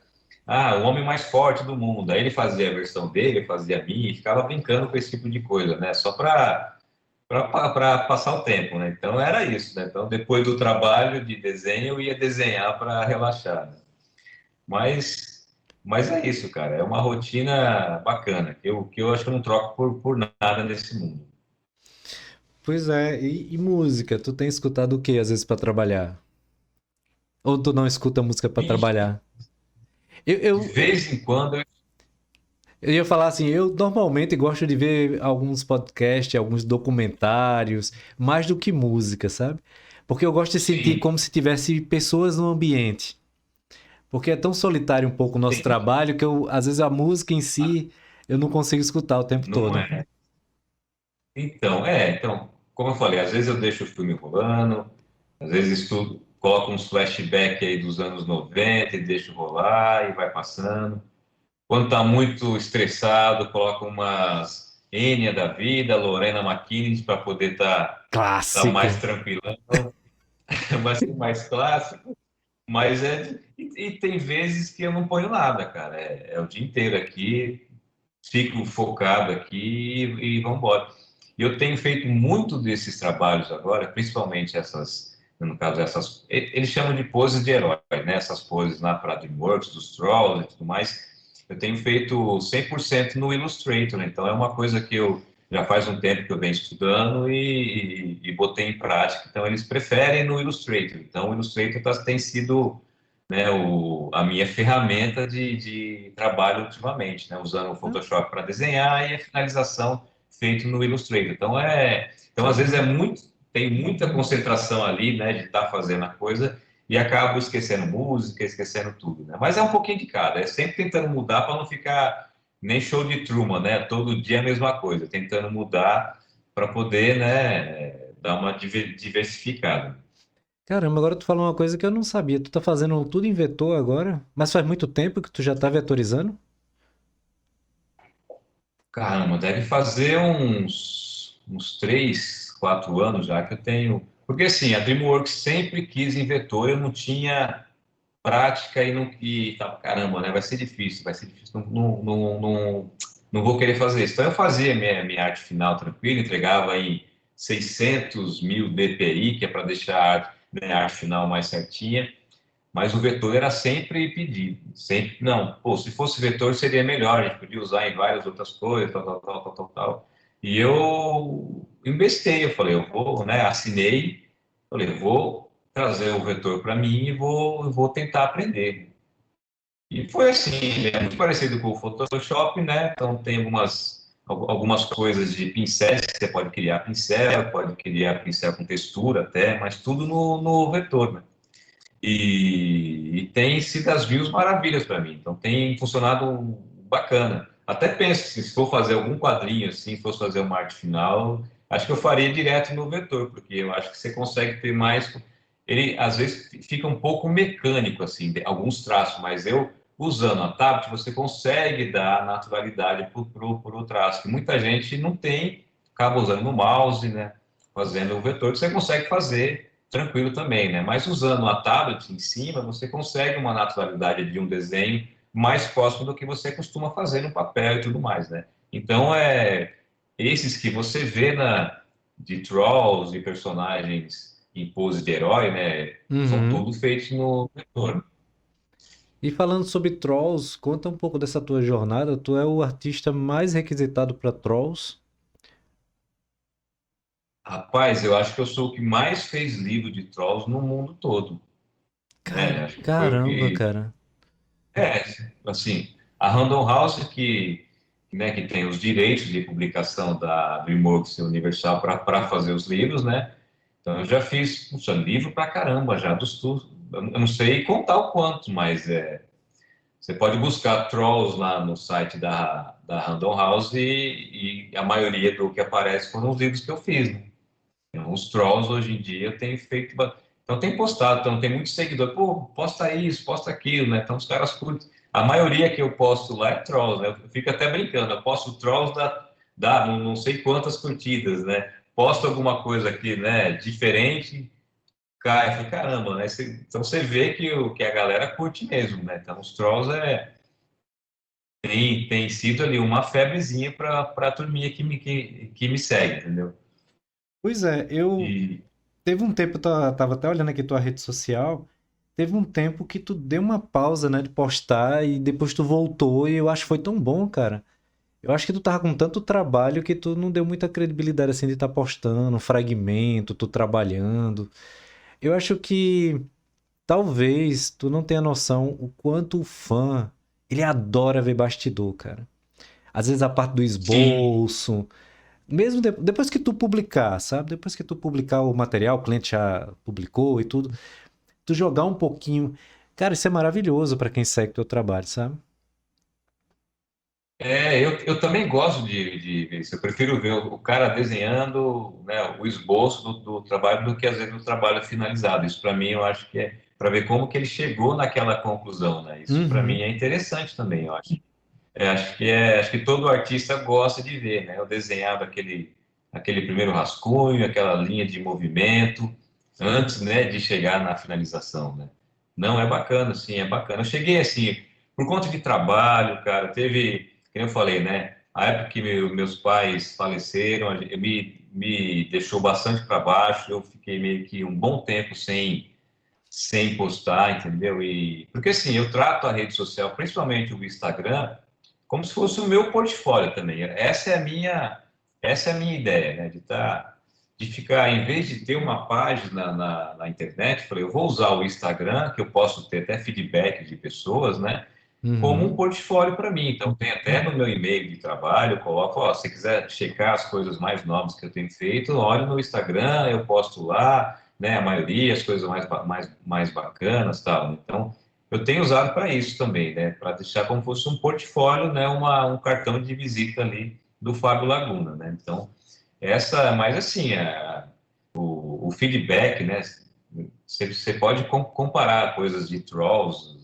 o homem mais forte do mundo. Aí ele fazia a versão dele, eu fazia a minha, e ficava brincando com esse tipo de coisa, né? Só para passar o tempo, né? Então era isso, né? Então depois do trabalho de desenho eu ia desenhar para relaxar, né? Mas, mas é isso, cara. É uma rotina bacana que eu acho que eu não troco por nada nesse mundo.
Pois é, e música? Tu tem escutado o que às vezes pra trabalhar? Ou tu não escuta música pra
E
trabalhar?
de vez em quando
Eu ia falar assim, eu normalmente gosto de ver alguns podcasts, alguns documentários, mais do que música, sabe? Porque eu gosto de sentir
sim,
como se tivesse pessoas no ambiente. Porque é tão solitário um pouco o nosso
sim,
trabalho que às vezes a música em si eu não consigo escutar o tempo
não
todo.
é. Então, como eu falei, às vezes eu deixo o filme rolando, às vezes estudo, coloco uns flashback aí dos anos 90 e deixo rolar e vai passando. Quando está muito estressado, coloco umas Enya da vida, Lorena McKinney, para poder tá
Clássico.
mais tranquilão, mais clássico. Mas e tem vezes que eu não ponho nada, cara. É o dia inteiro aqui, fico focado aqui e vamos embora. E eu tenho feito muito desses trabalhos agora, principalmente no caso, eles chamam de poses de herói, né? Essas poses lá para DreamWorks, dos Trolls e tudo mais. Eu tenho feito 100% no Illustrator, né? Então é uma coisa que eu já faz um tempo que eu venho estudando e botei em prática. Então eles preferem no Illustrator. Então o Illustrator tem sido, né, a minha ferramenta de trabalho ultimamente, né, usando o
Ah,
Photoshop para desenhar e a finalização feito no Illustrator. Então às vezes
caramba.
tem muita concentração ali, né, de estar fazendo a coisa e acabo esquecendo música, esquecendo tudo, né? Mas é um pouquinho de cada, é sempre tentando mudar para não ficar nem show de Truman, né? Todo dia a mesma coisa, tentando mudar para poder, né, dar uma diversificada.
Caramba, agora tu falou uma coisa que eu não sabia. Tu tá fazendo tudo em vetor agora? Mas faz muito tempo que tu já tá vetorizando?
Caramba, deve fazer uns 3, 4 anos já que eu tenho. Porque assim, a DreamWorks sempre quis em vetor, eu não tinha prática e não e tava, caramba, né? Vai ser difícil, não vou querer fazer isso. Então eu fazia minha arte final tranquila, entregava em 600 mil dpi, que é para deixar a arte, né, a arte final mais certinha. Mas o vetor era sempre pedido, sempre, não, pô, se fosse vetor seria melhor, a gente podia usar em várias outras coisas, tal. E eu investei, eu falei, eu vou, né, assinei, falei, eu vou trazer o vetor para mim e vou tentar aprender. E foi assim, é muito parecido com o Photoshop, né? Então tem algumas coisas de pincéis, que você pode criar pincel com textura até, mas tudo no vetor, né? E tem sido as mil maravilhas para mim. Então tem funcionado bacana. Até penso que se for fazer algum quadrinho assim, fosse fazer uma arte final, acho que eu faria direto no vetor, porque eu acho que você consegue ter mais. Ele às vezes fica um pouco mecânico assim, alguns traços, mas eu usando a tablet você consegue dar naturalidade pro traço, que muita gente não tem, acaba usando no mouse, né? Fazendo o vetor, que você consegue fazer tranquilo também, né? Mas usando a tablet em cima, você consegue uma naturalidade de um desenho mais próximo do que você costuma fazer no papel e tudo mais, né? Então, esses que você vê de trolls e personagens em pose de herói, né? São
Uhum.
tudo feitos no vetor.
E falando sobre Trolls, conta um pouco dessa tua jornada. Tu é o artista mais requisitado para Trolls.
Rapaz, eu acho que eu sou o que mais fez livro de trolls no mundo todo, né? Acho que foi o
Caramba,
que
cara.
É, assim, a Random House que tem os direitos de publicação da DreamWorks Universal para fazer os livros, né? Então eu já fiz, puxa, livro pra caramba já dos tudo. Eu não sei contar o quanto, mas você pode buscar Trolls lá no site da Random House e a maioria do que aparece foram os livros que eu fiz, né? Então, os Trolls hoje em dia eu tenho feito. Então tem postado, então tem muitos seguidores. Pô, posta isso, posta aquilo, né? Então os caras curtem. A maioria que eu posto lá é Trolls, né? Eu fico até brincando, eu posto Trolls dá não sei quantas curtidas, né? Posto alguma coisa aqui, né? Diferente, cai. Eu falei, caramba, né? Então você vê que a galera curte mesmo, né? Então os Trolls tem sido ali uma febrezinha para a turminha que me segue, entendeu?
Pois é, eu
E
teve um tempo, tava até olhando aqui tua rede social, teve um tempo que tu deu uma pausa, né, de postar e depois tu voltou e eu acho que foi tão bom, cara. Eu acho que tu tava com tanto trabalho que tu não deu muita credibilidade assim de estar postando, um fragmento, tu trabalhando. Eu acho que talvez tu não tenha noção o quanto o fã, ele adora ver bastidor, cara. Às vezes a parte do
sim.
esboço, mesmo depois que tu publicar, sabe? Depois que tu publicar o material, o cliente já publicou e tudo, tu jogar um pouquinho. Cara, isso é maravilhoso pra quem segue teu trabalho, sabe?
Eu também gosto de ver isso. Eu prefiro ver o cara desenhando, né, o esboço do trabalho do que às vezes o trabalho finalizado. Isso para mim eu acho que é para ver como que ele chegou naquela conclusão, né? Isso para mim
Uhum.
é interessante também, eu acho. Acho que todo artista gosta de ver, né? O desenhado aquele primeiro rascunho, aquela linha de movimento antes, né, de chegar na finalização, né? Não é bacana, sim, é bacana. Eu cheguei assim por conta de trabalho, cara. Teve, como eu falei, né? A época que meus pais faleceram, me deixou bastante para baixo. Eu fiquei meio que um bom tempo sem postar, entendeu? E porque assim, eu trato a rede social, principalmente o Instagram, como se fosse o meu portfólio também. Essa é a minha ideia, né? De ficar, em vez de ter uma página na internet, falei, eu vou usar o Instagram, que eu posso ter até feedback de pessoas, né? Como um
Uhum.
portfólio para mim. Então, tem até no meu e-mail de trabalho, eu coloco, ó, se você quiser checar as coisas mais novas que eu tenho feito, olhe no Instagram, eu posto lá, né, a maioria, as coisas mais bacanas, tal. Então, eu tenho usado para isso também, né, para deixar como fosse um portfólio, né, um cartão de visita ali do Fábio Laguna, né. Então, mas assim, o feedback, né, você pode comparar coisas de trolls.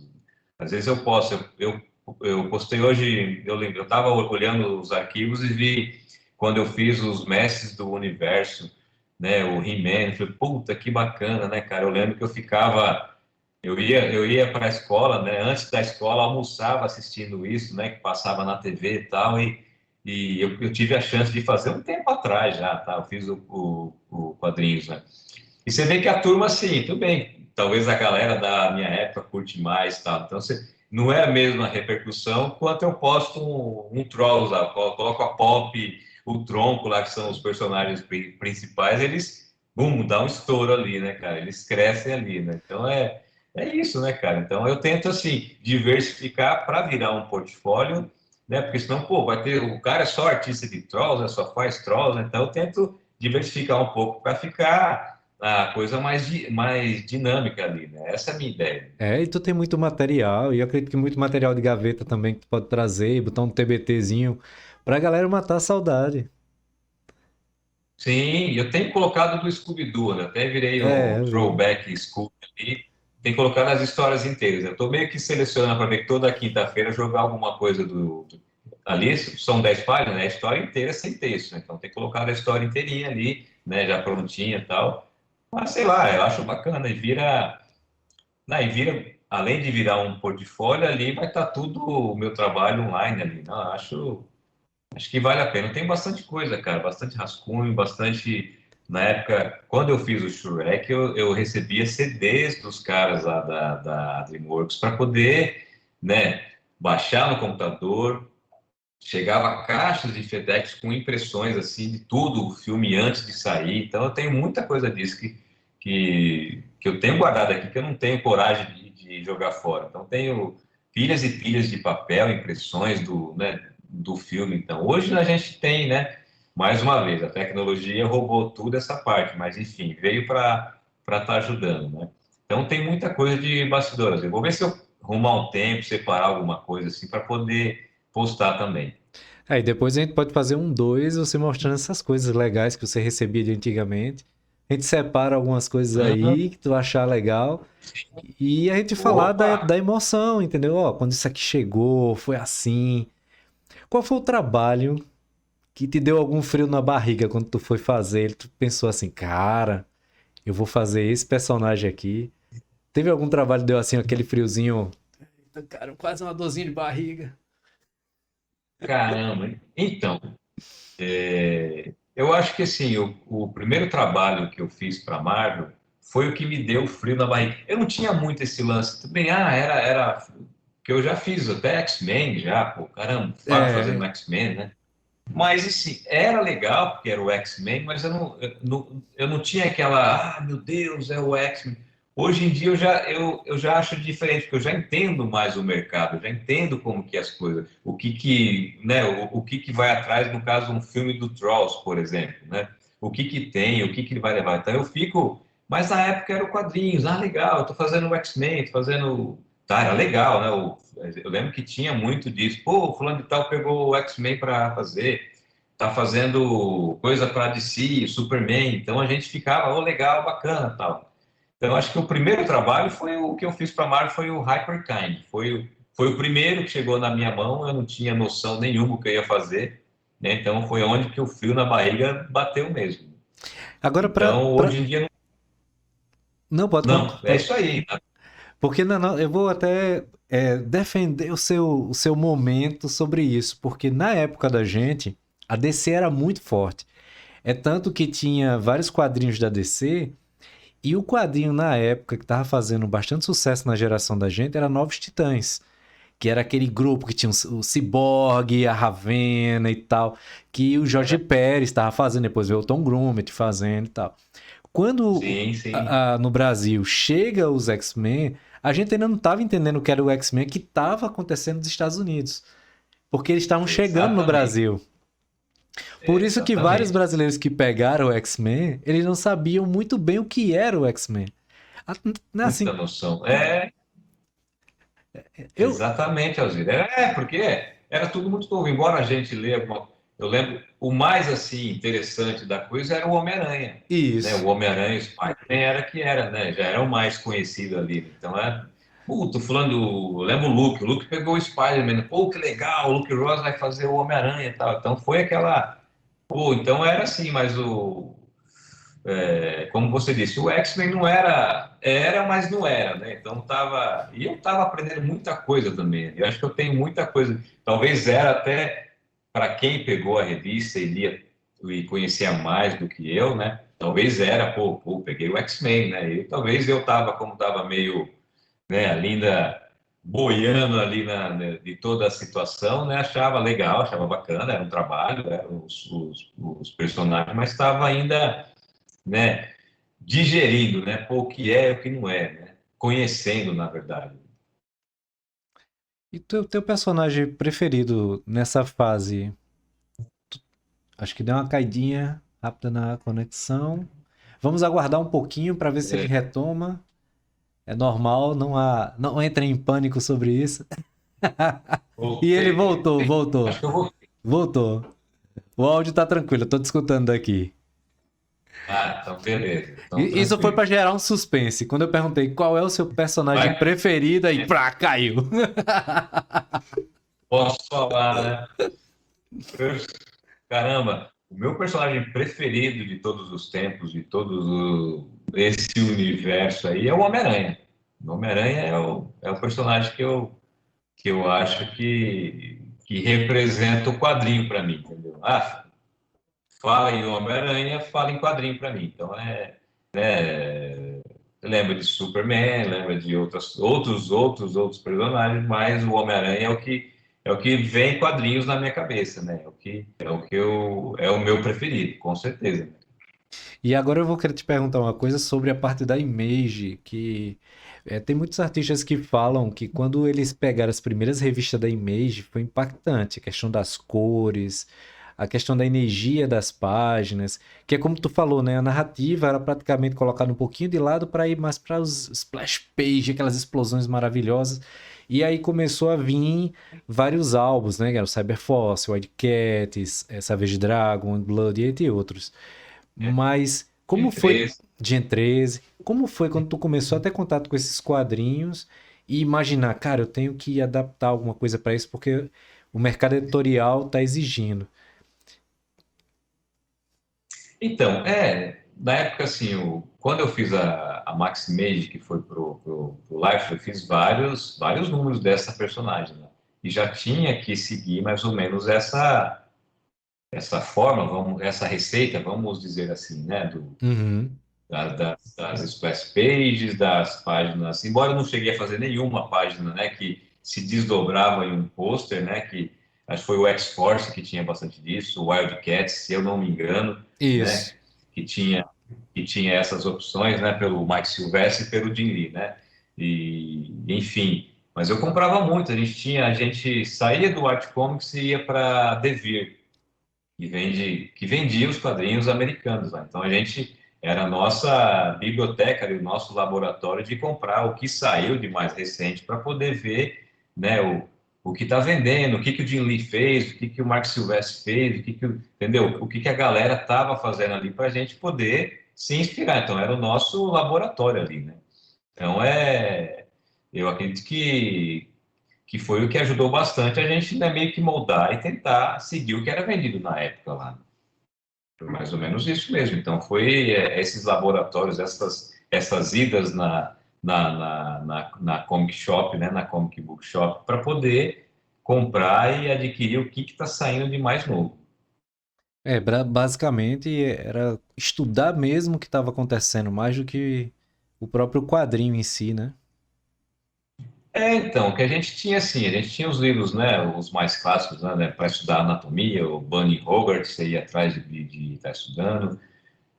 Às vezes eu posso, eu postei hoje, eu lembro, eu estava olhando os arquivos e vi quando eu fiz os Mestres do Universo, né, o He-Man, eu falei, puta, que bacana, né, cara? Eu lembro que eu ia para a escola, né, antes da escola, almoçava assistindo isso, né, que passava na TV e tal, E eu tive a chance de fazer um tempo atrás já, tá? Eu fiz o quadrinhos, né? E você vê que a turma, assim, tudo bem, talvez a galera da minha época curte mais, tal. Então, não é a mesma repercussão quanto eu posto um Trolls lá, coloco a Pop, o Tronco lá, que são os personagens principais, eles, dá um estouro ali, né, cara? Eles crescem ali, né? Então, é isso, né, cara? Então, eu tento, assim, diversificar para virar um portfólio, né? Porque senão, pô, vai ter, o cara é só artista de Trolls, né? Só faz Trolls, né? Então, eu tento diversificar um pouco para ficar a coisa mais dinâmica ali, né? Essa é a minha ideia.
E tu tem muito material, e eu acredito que muito material de gaveta também que tu pode trazer, botar um TBTzinho pra galera matar a saudade.
Sim, eu tenho colocado do Scooby-Doo, né? Até virei um
Eu vi.
throwback Scooby ali. Tem colocado as histórias inteiras. Eu estou meio que selecionando para ver que toda quinta-feira jogar alguma coisa ali. São 10 páginas, né? A história inteira sem texto, né? Então tem colocado a história inteirinha ali, né? Já prontinha e tal. Mas sei lá, eu acho bacana. Além de virar um portfólio ali, vai estar tudo o meu trabalho online ali. Não, acho que vale a pena. Tem bastante coisa, cara, bastante rascunho, bastante. Na época, quando eu fiz o Shrek, eu recebia CDs dos caras lá da DreamWorks para poder, né, baixar no computador. Chegava caixas de FedEx com impressões assim de tudo, o filme antes de sair. Então eu tenho muita coisa disso que eu tenho guardado aqui que eu não tenho coragem de jogar fora. Então tenho pilhas e pilhas de papel, impressões do filme. Então hoje a gente tem, né? Mais uma vez, a tecnologia roubou tudo essa parte, mas enfim, veio para estar ajudando, né? Então tem muita coisa de bastidores. Eu vou ver se eu arrumar um tempo, separar alguma coisa assim para poder postar também.
Aí depois a gente pode fazer um dois, você mostrando essas coisas legais que você recebia de antigamente. A gente separa algumas coisas
Aham.
aí que tu achar legal e a gente falar
Opa!
da emoção, entendeu? Ó, quando isso aqui chegou, foi assim. Qual foi o trabalho que te deu algum frio na barriga quando tu foi fazer? Tu pensou assim, cara, eu vou fazer esse personagem aqui. Teve algum trabalho que deu assim, aquele friozinho? Eita, cara, quase uma dorzinha de barriga.
Caramba! Então, eu acho que assim, o primeiro trabalho que eu fiz para Marvel foi o que me deu frio na barriga. Eu não tinha muito esse lance também, era que eu já fiz até X-Men já, pô, caramba, fazendo
É,
X-Men, né? Mas assim, era legal porque era o X-Men, mas eu não tinha aquela, meu Deus, é o X-Men. Hoje em dia eu já acho diferente, porque eu já entendo mais o mercado, eu já entendo como que as coisas, né, o que que vai atrás, no caso, um filme do Trolls, por exemplo, né? O que que tem, o que que ele vai levar. Então eu fico, mas na época era o quadrinhos, legal, eu tô fazendo o X-Men, tô fazendo, tá, era legal, né? Eu lembro que tinha muito disso. Pô, o fulano de tal pegou o X-Men para fazer, tá fazendo coisa para DC, Superman. Então a gente ficava, legal, bacana, tal. Então acho que o primeiro trabalho foi o que eu fiz para Marvel, foi o Hyperkind. Foi o primeiro que chegou na minha mão, eu não tinha noção nenhuma do que eu ia fazer, né? Então foi onde que o frio na barriga bateu mesmo.
agora
Então hoje em dia
Não, pode,
não, é
pode.
isso aí.
Porque eu vou até defender o seu momento sobre isso, porque na época da gente, a DC era muito forte. É tanto que tinha vários quadrinhos da DC, e o quadrinho na época que tava fazendo bastante sucesso na geração da gente era Novos Titãs, que era aquele grupo que tinha o Cyborg, a Ravena e tal, que o Jorge Pérez estava fazendo, depois veio o Tom Grummett fazendo e tal. Quando
Sim, sim.
no Brasil chega os X-Men, a gente ainda não estava entendendo o que era o X-Men que estava acontecendo nos Estados Unidos, porque eles estavam chegando no
Exatamente.
Brasil. Por isso que vários
Exatamente.
brasileiros que pegaram o X-Men, eles não sabiam muito bem o que era o X-Men. Né,
Muita
assim,
noção.
eu...
Exatamente, Alzira. Porque era tudo muito novo. Embora a gente lê eu lembro, o mais assim interessante da coisa era o Homem-Aranha, né? O
Isso.
Homem-Aranha, o Spider-Man era que era, né? Já era o mais conhecido ali. Então tô falando eu lembro o Luke pegou o Spider-Man, pô, que legal, o Luke Ross vai fazer o Homem-Aranha e tal. Então foi aquela, pô, então era assim, mas como você disse, o X-Men não era, mas não era, né? Então e eu tava aprendendo muita coisa também. Eu acho que eu tenho muita coisa. Talvez era até. para quem pegou a revista e lia e conhecia mais do que eu, né? Talvez era, peguei o X-Men, né? E talvez eu tava, como tava meio, né, ainda boiando ali de toda a situação, né? Achava legal, achava bacana, era um trabalho, eram os personagens, mas estava ainda, né, digerindo, né? Pô, o que é e o que não é, né? Conhecendo, na verdade.
E teu personagem preferido nessa fase? Acho que deu uma caidinha rápida na conexão. Vamos aguardar um pouquinho para ver se ele
É,
retoma. É normal, não entre em pânico sobre isso. E ele
voltei,
voltou,
voltei.
voltou,
Acho que eu vou.
voltou. O áudio tá tranquilo, eu tô te escutando daqui.
Ah, então beleza, então
Isso foi
tranquilo.
para gerar um suspense. Quando eu perguntei qual é o seu personagem
Mas
preferido, aí pá, caiu.
posso falar, né? Caramba, o meu personagem preferido de todos os tempos, de esse universo aí, é o Homem-Aranha. O Homem-Aranha é o personagem que eu acho que representa o quadrinho para mim, entendeu? Ah, fala em Homem-Aranha, fala em quadrinho para mim. Então lembra de Superman, lembra de outros personagens, mas o Homem-Aranha é o que vem em quadrinhos na minha cabeça, né? É o meu preferido, com certeza.
E agora eu vou querer te perguntar uma coisa sobre a parte da Image, que tem muitos artistas que falam que quando eles pegaram as primeiras revistas da Image foi impactante, a questão das cores, a questão da energia das páginas, que é como tu falou, né? A narrativa era praticamente colocada um pouquinho de lado para ir mais para os splash page, aquelas explosões maravilhosas. E aí começou a vir vários álbuns, né? Que era o Cyberforce, Wildcats, Savage Dragon, Blood e entre outros. Mas como
De
foi,
três.
Gen 13, como foi quando tu começou a ter contato com esses quadrinhos e imaginar, cara, eu tenho que adaptar alguma coisa para isso porque o mercado editorial tá exigindo.
Então, na época, assim, quando eu fiz a Maximage, que foi pro Life, eu fiz vários números dessa personagem, né? E já tinha que seguir mais ou menos essa forma, essa receita, vamos dizer assim, né?
Uhum.
Das splash pages, das páginas, embora eu não cheguei a fazer nenhuma página, né, que se desdobrava em um pôster, né, que acho que foi o X-Force que tinha bastante disso, o Wildcats, se eu não me engano, né,
Isso.
que tinha, que tinha essas opções, né, pelo Mike Silvestre e pelo Jim Lee, né, e enfim, mas eu comprava muito, a gente saía do Art Comics e ia para Devir, que vendia os quadrinhos americanos lá. Então a gente era a nossa biblioteca, o nosso laboratório de comprar o que saiu de mais recente para poder ver, né, o que está vendendo, o que o Jim Lee fez, o que o Mark Silvestre fez, entendeu? O que a galera estava fazendo ali para a gente poder se inspirar. Então era o nosso laboratório ali, né? Então eu acredito que foi o que ajudou bastante a gente, né, meio que moldar e tentar seguir o que era vendido na época lá. Foi mais ou menos isso mesmo. Então, foi esses laboratórios, essas idas na Comic Shop, né, na Comic Book Shop, para poder comprar e adquirir o que está saindo de mais novo.
Basicamente era estudar mesmo o que estava acontecendo, mais do que o próprio quadrinho em si, né?
Então, o que a gente tinha, assim, a gente tinha os livros, né, os mais clássicos, né, para estudar anatomia, o Bunny Hogarth, você ia atrás de estar estudando.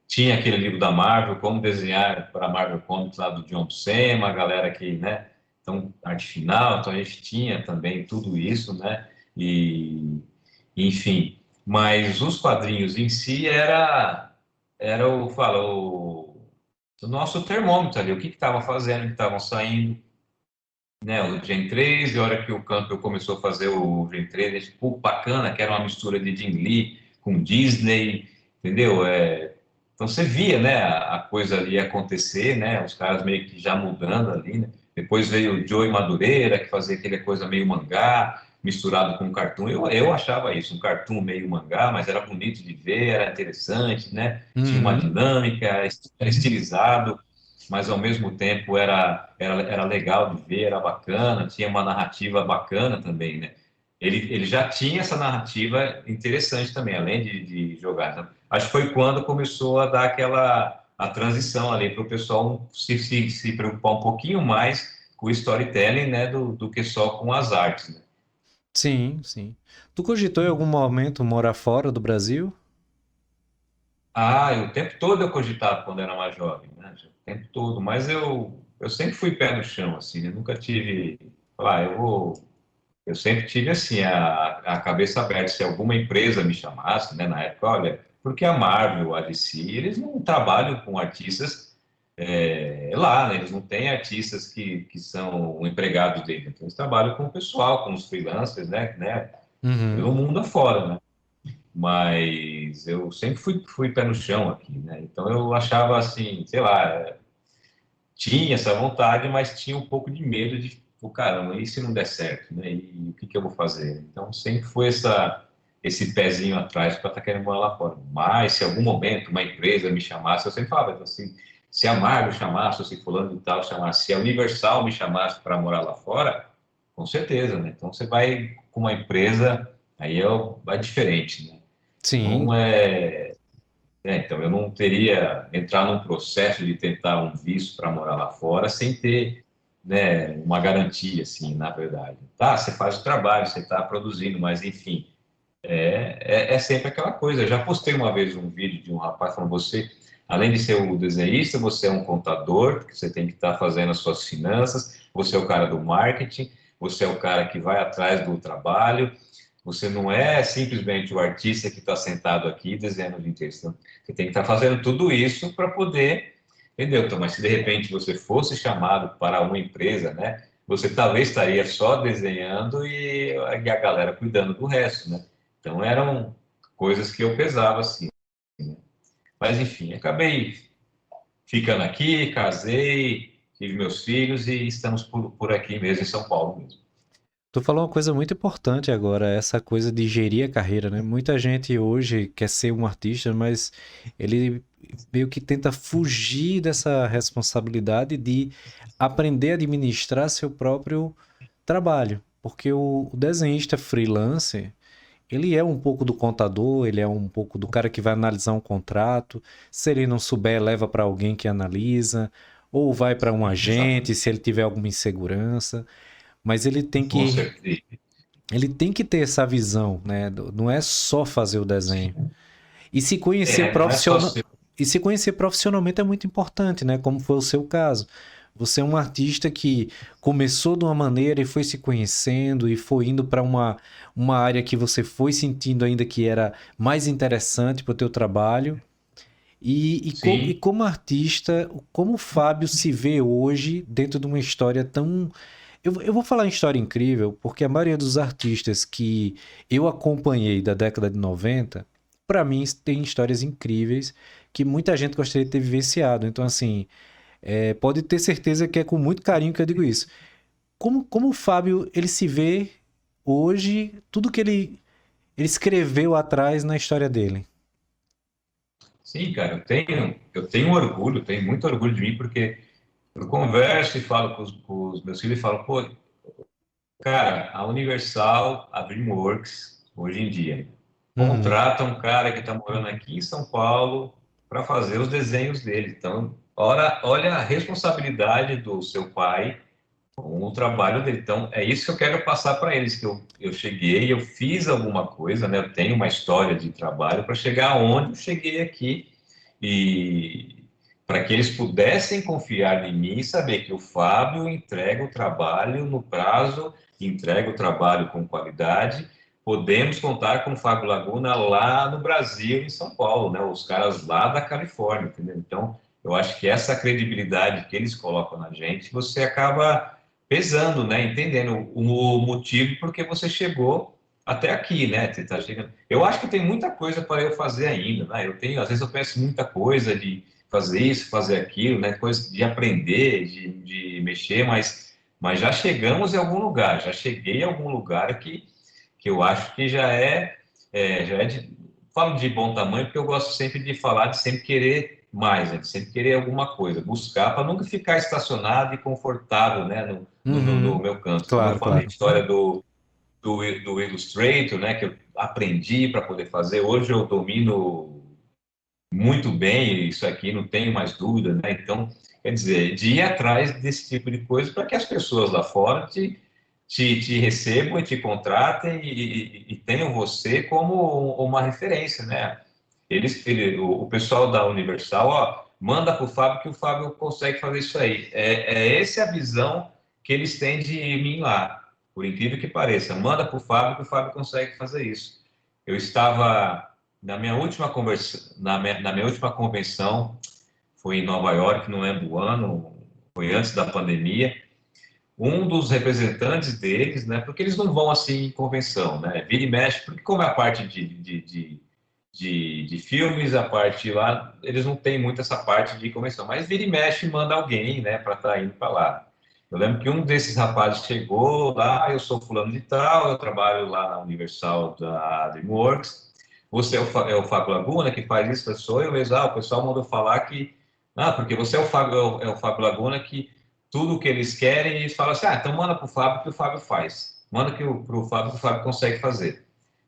Tinha aquele livro da Marvel, como desenhar para a Marvel Comics lá do John Buscema, a galera que, né, então, arte final, então a gente tinha também tudo isso, né, e, enfim, mas os quadrinhos em si era o nosso termômetro ali, o que estava fazendo, o que estavam saindo, né, o Gen 3, e a hora que o Campbell começou a fazer o Gen 3, a gente, pô, bacana, que era uma mistura de Jim Lee com Disney, entendeu? Então você via, né, a coisa ali acontecer, né, os caras meio que já mudando ali, né? Depois veio o Joey Madureira, que fazia aquela coisa meio mangá, misturado com cartoon. Eu achava isso, um cartoon meio mangá, mas era bonito de ver, era interessante, né? Tinha uma
Uhum.
dinâmica, era estilizado, mas ao mesmo tempo era legal de ver, era bacana, tinha uma narrativa bacana também, né? ele já tinha essa narrativa interessante também, além de jogar. Então, acho que foi quando começou a dar a transição ali para o pessoal se preocupar um pouquinho mais com o storytelling, né, do que só com as artes, né?
Sim, sim. Tu cogitou em algum momento morar fora do Brasil?
Ah, o tempo todo eu cogitava quando era mais jovem, né? O tempo todo, mas eu sempre fui pé no chão, assim, eu nunca tive, falar, eu sempre tive, assim, a cabeça aberta, se alguma empresa me chamasse, né, na época, olha, porque a Marvel, a DC, eles não trabalham com artistas lá, né? Eles não têm artistas que são empregados deles, então eles trabalham com o pessoal, com os freelancers, né,
Uhum.
pelo mundo afora, né? Mas eu sempre fui pé no chão aqui, né? Então eu achava assim, sei lá, tinha essa vontade, mas tinha um pouco de medo de, pô, caramba, e se não der certo, né? E o que que eu vou fazer? Então sempre foi esse pezinho atrás para estar querendo morar lá fora. Mas se algum momento uma empresa me chamasse, eu sempre falava então, assim, se a Marvel chamasse, ou se fulano e tal chamasse, se a Universal me chamasse para morar lá fora, com certeza, né? Então você vai com uma empresa, aí é diferente, né?
Sim,
Então, então eu não teria entrar num processo de tentar um visto para morar lá fora sem ter, né, uma garantia, assim, na verdade. Tá, você faz o trabalho, você está produzindo, mas enfim, é sempre aquela coisa. Eu já postei uma vez um vídeo de um rapaz falando: você, além de ser o desenhista, você é um contador, porque você tem que estar fazendo as suas finanças, você é o cara do marketing, você é o cara que vai atrás do trabalho. Você não é simplesmente o artista que está sentado aqui desenhando o dia inteiro. Você tem que estar fazendo tudo isso para poder, entendeu? Então, mas se de repente você fosse chamado para uma empresa, né? Você talvez estaria só desenhando e a galera cuidando do resto, né? Então eram coisas que eu pesava assim. Mas enfim, acabei ficando aqui, casei, tive meus filhos e estamos por aqui mesmo, em São Paulo mesmo.
tu falou uma coisa muito importante agora, essa coisa de gerir a carreira, né? Muita gente hoje quer ser um artista, mas ele meio que tenta fugir dessa responsabilidade de aprender a administrar seu próprio trabalho. Porque o desenhista freelancer, ele é um pouco do contador, ele é um pouco do cara que vai analisar um contrato. Se ele não souber, leva para alguém que analisa, ou vai para um agente
Exatamente.
se ele tiver alguma insegurança. Mas
Com certeza.
ele tem que ter essa visão, né? Não é só fazer o desenho. E se conhecer
Não é só
profissional,
ser.
e se conhecer profissionalmente é muito importante, né? Como foi o seu caso. Você é um artista que começou de uma maneira e foi se conhecendo e foi indo para uma área que você foi sentindo ainda que era mais interessante para o teu trabalho. E
Sim.
como artista, como o Fábio se vê hoje dentro de uma história tão. Eu vou falar em história incrível, porque a maioria dos artistas que eu acompanhei da década de 90, para mim tem histórias incríveis que muita gente gostaria de ter vivenciado. Então, assim, pode ter certeza que é com muito carinho que eu digo isso. Como o Fábio ele se vê hoje, tudo que ele escreveu atrás na história dele.
Sim, cara, eu tenho orgulho, tenho muito orgulho de mim, porque eu converso e falo com os meus filhos e falo, pô, cara, a Universal, a DreamWorks, hoje em dia,
Uhum.
contrata um cara que está morando aqui em São Paulo para fazer os desenhos dele. Então, olha a responsabilidade do seu pai com o trabalho dele. Então, é isso que eu quero passar para eles, que eu cheguei, eu fiz alguma coisa, né? Eu tenho uma história de trabalho para chegar onde eu cheguei aqui e para que eles pudessem confiar em mim e saber que o Fábio entrega o trabalho no prazo, entrega o trabalho com qualidade. Podemos contar com o Fábio Laguna lá no Brasil, em São Paulo, né? Os caras lá da Califórnia, entendeu? Então, eu acho que essa credibilidade que eles colocam na gente, você acaba pesando, né? Entendendo o motivo porque você chegou até aqui, né? Você tá chegando. Eu acho que tem muita coisa para eu fazer ainda, né? Às vezes eu penso muita coisa de fazer isso, fazer aquilo, né? Coisa de aprender, de mexer, mas já chegamos em algum lugar, já cheguei em algum lugar que eu acho que já é falo de bom tamanho porque eu gosto sempre de falar, de sempre querer mais, né? De sempre querer alguma coisa, buscar para nunca ficar estacionado e confortável, né? No
Uhum.
meu canto. Como eu
Claro,
falei,
claro.
história do do Illustrator, né, que eu aprendi para poder fazer. Hoje eu domino muito bem isso aqui, não tenho mais dúvida, né? Então, quer dizer, de ir atrás desse tipo de coisa para que as pessoas lá fora te recebam e te contratem e tenham você como uma referência, né? O pessoal da Universal, ó, manda para o Fábio que o Fábio consegue fazer isso aí. Essa é a visão que eles têm de mim lá, por incrível que pareça. Manda para o Fábio que o Fábio consegue fazer isso. Eu estava na minha última convenção, foi em Nova York, não lembro o ano, foi antes da pandemia. Um dos representantes deles, né, porque eles não vão assim em convenção, né, vira e mexe, porque como é a parte de filmes, a parte lá, eles não têm muito essa parte de convenção, mas vira e mexe e manda alguém, né, para estar indo para lá. Eu lembro que um desses rapazes chegou lá, eu sou fulano de tal, eu trabalho lá na Universal da DreamWorks, você é o Fábio Laguna que faz isso, sou eu mesmo, o pessoal mandou falar que, porque você é o Fábio Laguna que tudo o que eles querem, eles falam assim, então manda para o Fábio que o Fábio faz. Manda para o Fábio que o Fábio consegue fazer.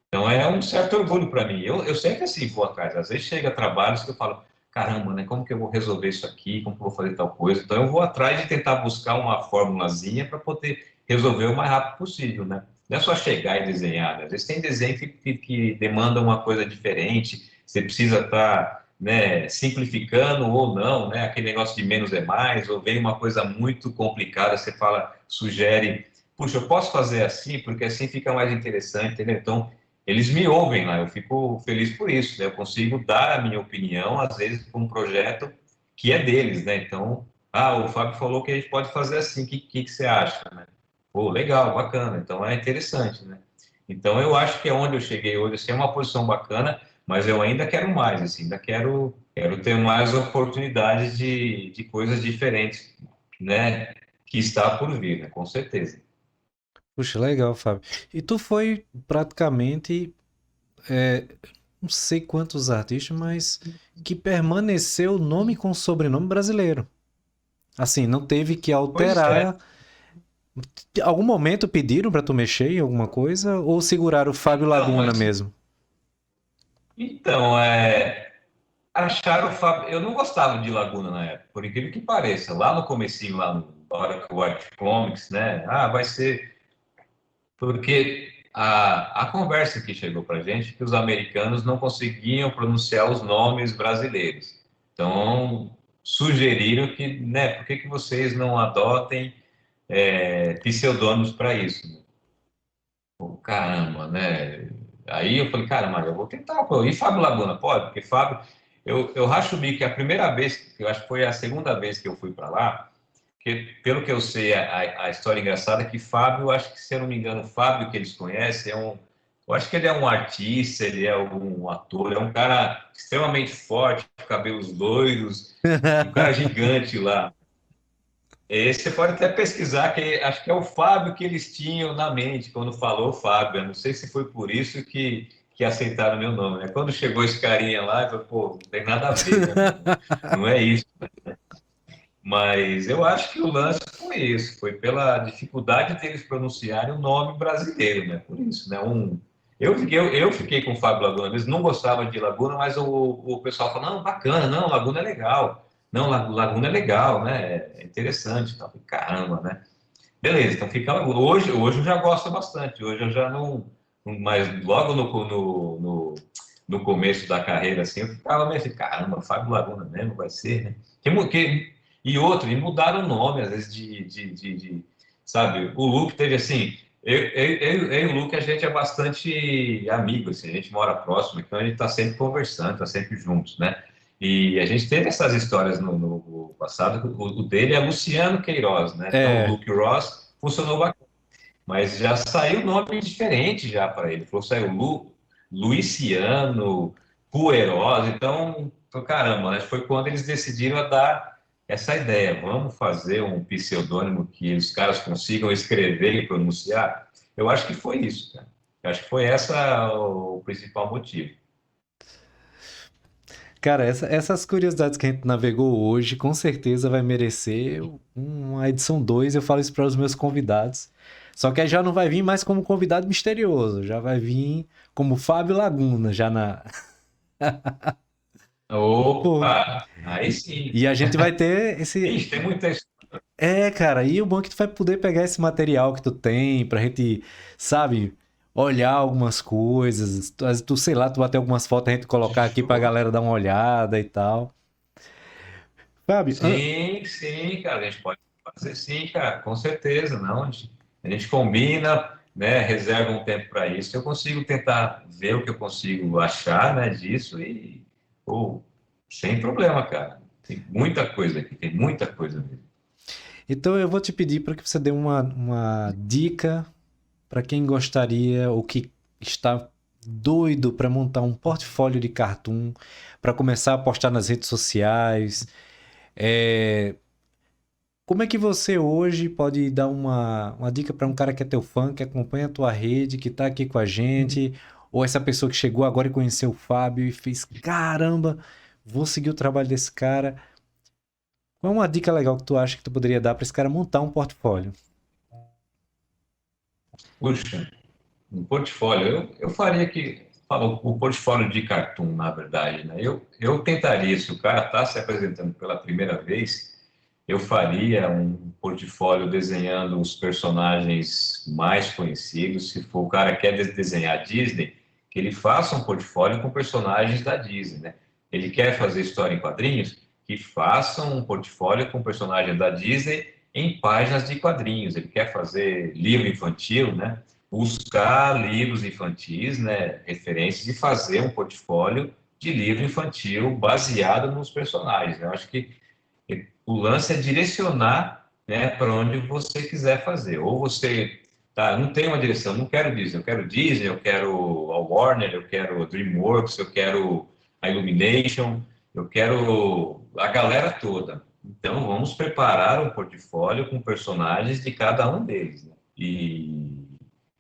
Então é um certo orgulho para mim. Eu sempre assim vou atrás. Às vezes chega trabalhos que eu falo, caramba, né? Como que eu vou resolver isso aqui? Como que eu vou fazer tal coisa? Então eu vou atrás de tentar buscar uma formulazinha para poder resolver o mais rápido possível, né? Não é só chegar e desenhar, né? Às vezes tem desenho que demanda uma coisa diferente. Você precisa estar, né, simplificando ou não, né? Aquele negócio de menos é mais, ou vem uma coisa muito complicada, você fala, sugere, puxa, eu posso fazer assim, porque assim fica mais interessante, entendeu? Então eles me ouvem lá, eu fico feliz por isso, né? Eu consigo dar a minha opinião, às vezes, para um projeto que é deles, né? Então, o Fábio falou que a gente pode fazer assim, o que você acha, né? Pô, legal, bacana, então é interessante, né? Então, eu acho que é onde eu cheguei hoje, assim, é uma posição bacana, mas eu ainda quero mais, assim, ainda quero ter mais oportunidades de coisas diferentes, né? Que está por vir, né? Com certeza.
Puxa, legal, Fábio. E tu foi praticamente, não sei quantos artistas, mas que permaneceu nome com sobrenome brasileiro. Assim, não teve que
Pois é.
alterar. Algum momento pediram pra tu mexer em alguma coisa ou seguraram o Fábio
Então,
Laguna
mas,
mesmo?
então, acharam o Fábio. Eu não gostava de Laguna na época, por incrível que pareça. Lá no comecinho, lá no hora que o Art Comics, né? Vai ser. Porque a conversa que chegou pra gente é que os americanos não conseguiam pronunciar os nomes brasileiros. Então, sugeriram que, né, por que vocês não adotem pseudônimos para isso? Né? Pô, caramba, né? Aí eu falei, caramba, eu vou tentar, pô. E Fábio Laguna, pode? Porque Fábio, eu racho o bico que a primeira vez, eu acho que foi a segunda vez que eu fui para lá, que, pelo que eu sei, a história engraçada é que Fábio, acho que se eu não me engano, o Fábio que eles conhecem eu acho que ele é um artista, ele é um ator, é um cara extremamente forte, cabelos loiros, um cara gigante lá. Esse você pode até pesquisar, que acho que é o Fábio que eles tinham na mente quando falou Fábio. Eu não sei se foi por isso que aceitaram meu nome, né? Quando chegou esse carinha lá, eu falei, pô, não tem nada a ver, né? Não é isso. Mas eu acho que o lance foi isso, foi pela dificuldade deles pronunciarem o nome brasileiro, né? Por isso, né? Eu fiquei com o Fábio Laguna, eles não gostavam de Laguna, mas o pessoal falou, não, bacana, não, Laguna é legal. Não, Laguna é legal, né? É interessante. Então, caramba, né? Beleza, então fica Laguna. Hoje eu já gosto bastante, hoje eu já mas logo no começo da carreira, assim, eu ficava meio assim, caramba, Fábio Laguna mesmo vai ser, né? E mudaram o nome, às vezes, sabe? O Luke teve assim. Eu e o Luke, a gente é bastante amigo, assim, a gente mora próximo, então a gente está sempre conversando, está sempre juntos, né? E a gente teve essas histórias no passado. O dele é Luciano Queiroz, né? Então o
É,
Luke Ross funcionou bacana, mas já saiu nome diferente já para ele. Falou, saiu Luiciano, Queiroz. Então, caramba, né? Foi quando eles decidiram a dar essa ideia. Vamos fazer um pseudônimo que os caras consigam escrever e pronunciar. Eu acho que foi isso, cara. Eu acho que foi essa o principal motivo.
cara, essas curiosidades que a gente navegou hoje, com certeza vai merecer uma edição 2. Eu falo isso para os meus convidados. Só que aí já não vai vir mais como convidado misterioso, já vai vir como Fábio Laguna, já na. Pô.
Opa, aí sim.
E a gente vai ter esse.
Ixi, tem muita.
É, cara, e o bom é que tu vai poder pegar esse material que tu tem pra gente, sabe, olhar algumas coisas. Tu, sei lá, tu bater algumas fotos, a gente colocar aqui pra
Show.
galera dar uma olhada e tal. Fábio,
Sim, sim, cara, a gente pode fazer sim, cara, com certeza, não. A gente combina, né, reserva um tempo para isso. Eu consigo tentar ver o que eu consigo achar, né, disso e, pô, sem problema, cara. Tem muita coisa aqui, tem muita coisa mesmo.
então eu vou te pedir para que você dê uma dica para quem gostaria ou que está doido para montar um portfólio de cartoon, para começar a postar nas redes sociais. É, como é que você hoje pode dar uma dica para um cara que é teu fã, que acompanha a tua rede, que está aqui com a gente, ou essa pessoa que chegou agora e conheceu o Fábio e fez, caramba, vou seguir o trabalho desse cara. Qual é uma dica legal que tu acha que tu poderia dar para esse cara montar um portfólio?
Puxa, um portfólio, eu faria fala, o portfólio de cartoon, na verdade, né? Eu tentaria, se o cara está se apresentando pela primeira vez, eu faria um portfólio desenhando os personagens mais conhecidos. Se for o cara que quer desenhar Disney, que ele faça um portfólio com personagens da Disney, né? Ele quer fazer história em quadrinhos, que faça um portfólio com personagens da Disney em páginas de quadrinhos. Ele quer fazer livro infantil, né? Buscar livros infantis, né? Referências e fazer um portfólio de livro infantil baseado nos personagens, né? Eu acho que o lance é direcionar, né, para onde você quiser fazer. Ou você não tem uma direção, não quero Disney, eu quero a Warner, eu quero a DreamWorks, eu quero a Illumination, eu quero a galera toda. Então vamos preparar um portfólio com personagens de cada um deles, né? E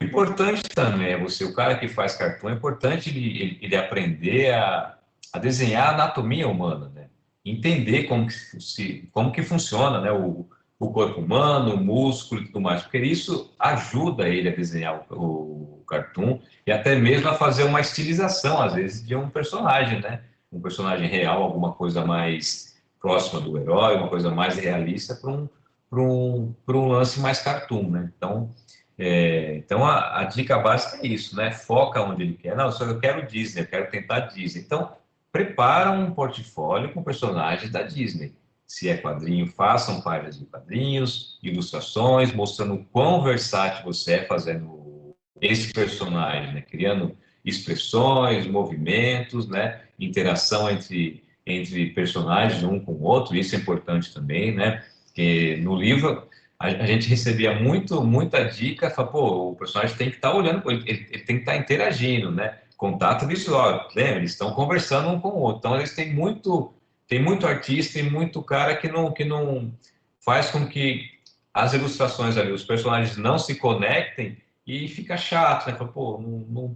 o importante também é o cara que faz cartoon, é importante ele aprender a desenhar a anatomia humana, né? Entender como que funciona, né? O corpo humano, o músculo e tudo mais, porque isso ajuda ele a desenhar o cartoon e até mesmo a fazer uma estilização, às vezes, de um personagem, né? Um personagem real, alguma coisa mais próxima do herói, uma coisa mais realista para um lance mais cartoon, né? Então a dica básica é isso, né? Foca onde ele quer. Não, só eu quero Disney, eu quero tentar Disney. Então, prepara um portfólio com personagens da Disney. Se é quadrinho, façam páginas de quadrinhos, ilustrações, mostrando o quão versátil você é fazendo esse personagem, né? Criando expressões, movimentos, né? Interação entre personagens um com o outro, isso é importante também, né? Porque no livro a gente recebia muita dica, fala, pô, o personagem tem que estar olhando, ele tem que estar interagindo, né? Contato visual, lembra? Eles estão conversando um com o outro. Então, eles tem muito artista e muito cara que não faz com que as ilustrações ali, os personagens não se conectem e fica chato, né? Fala, pô,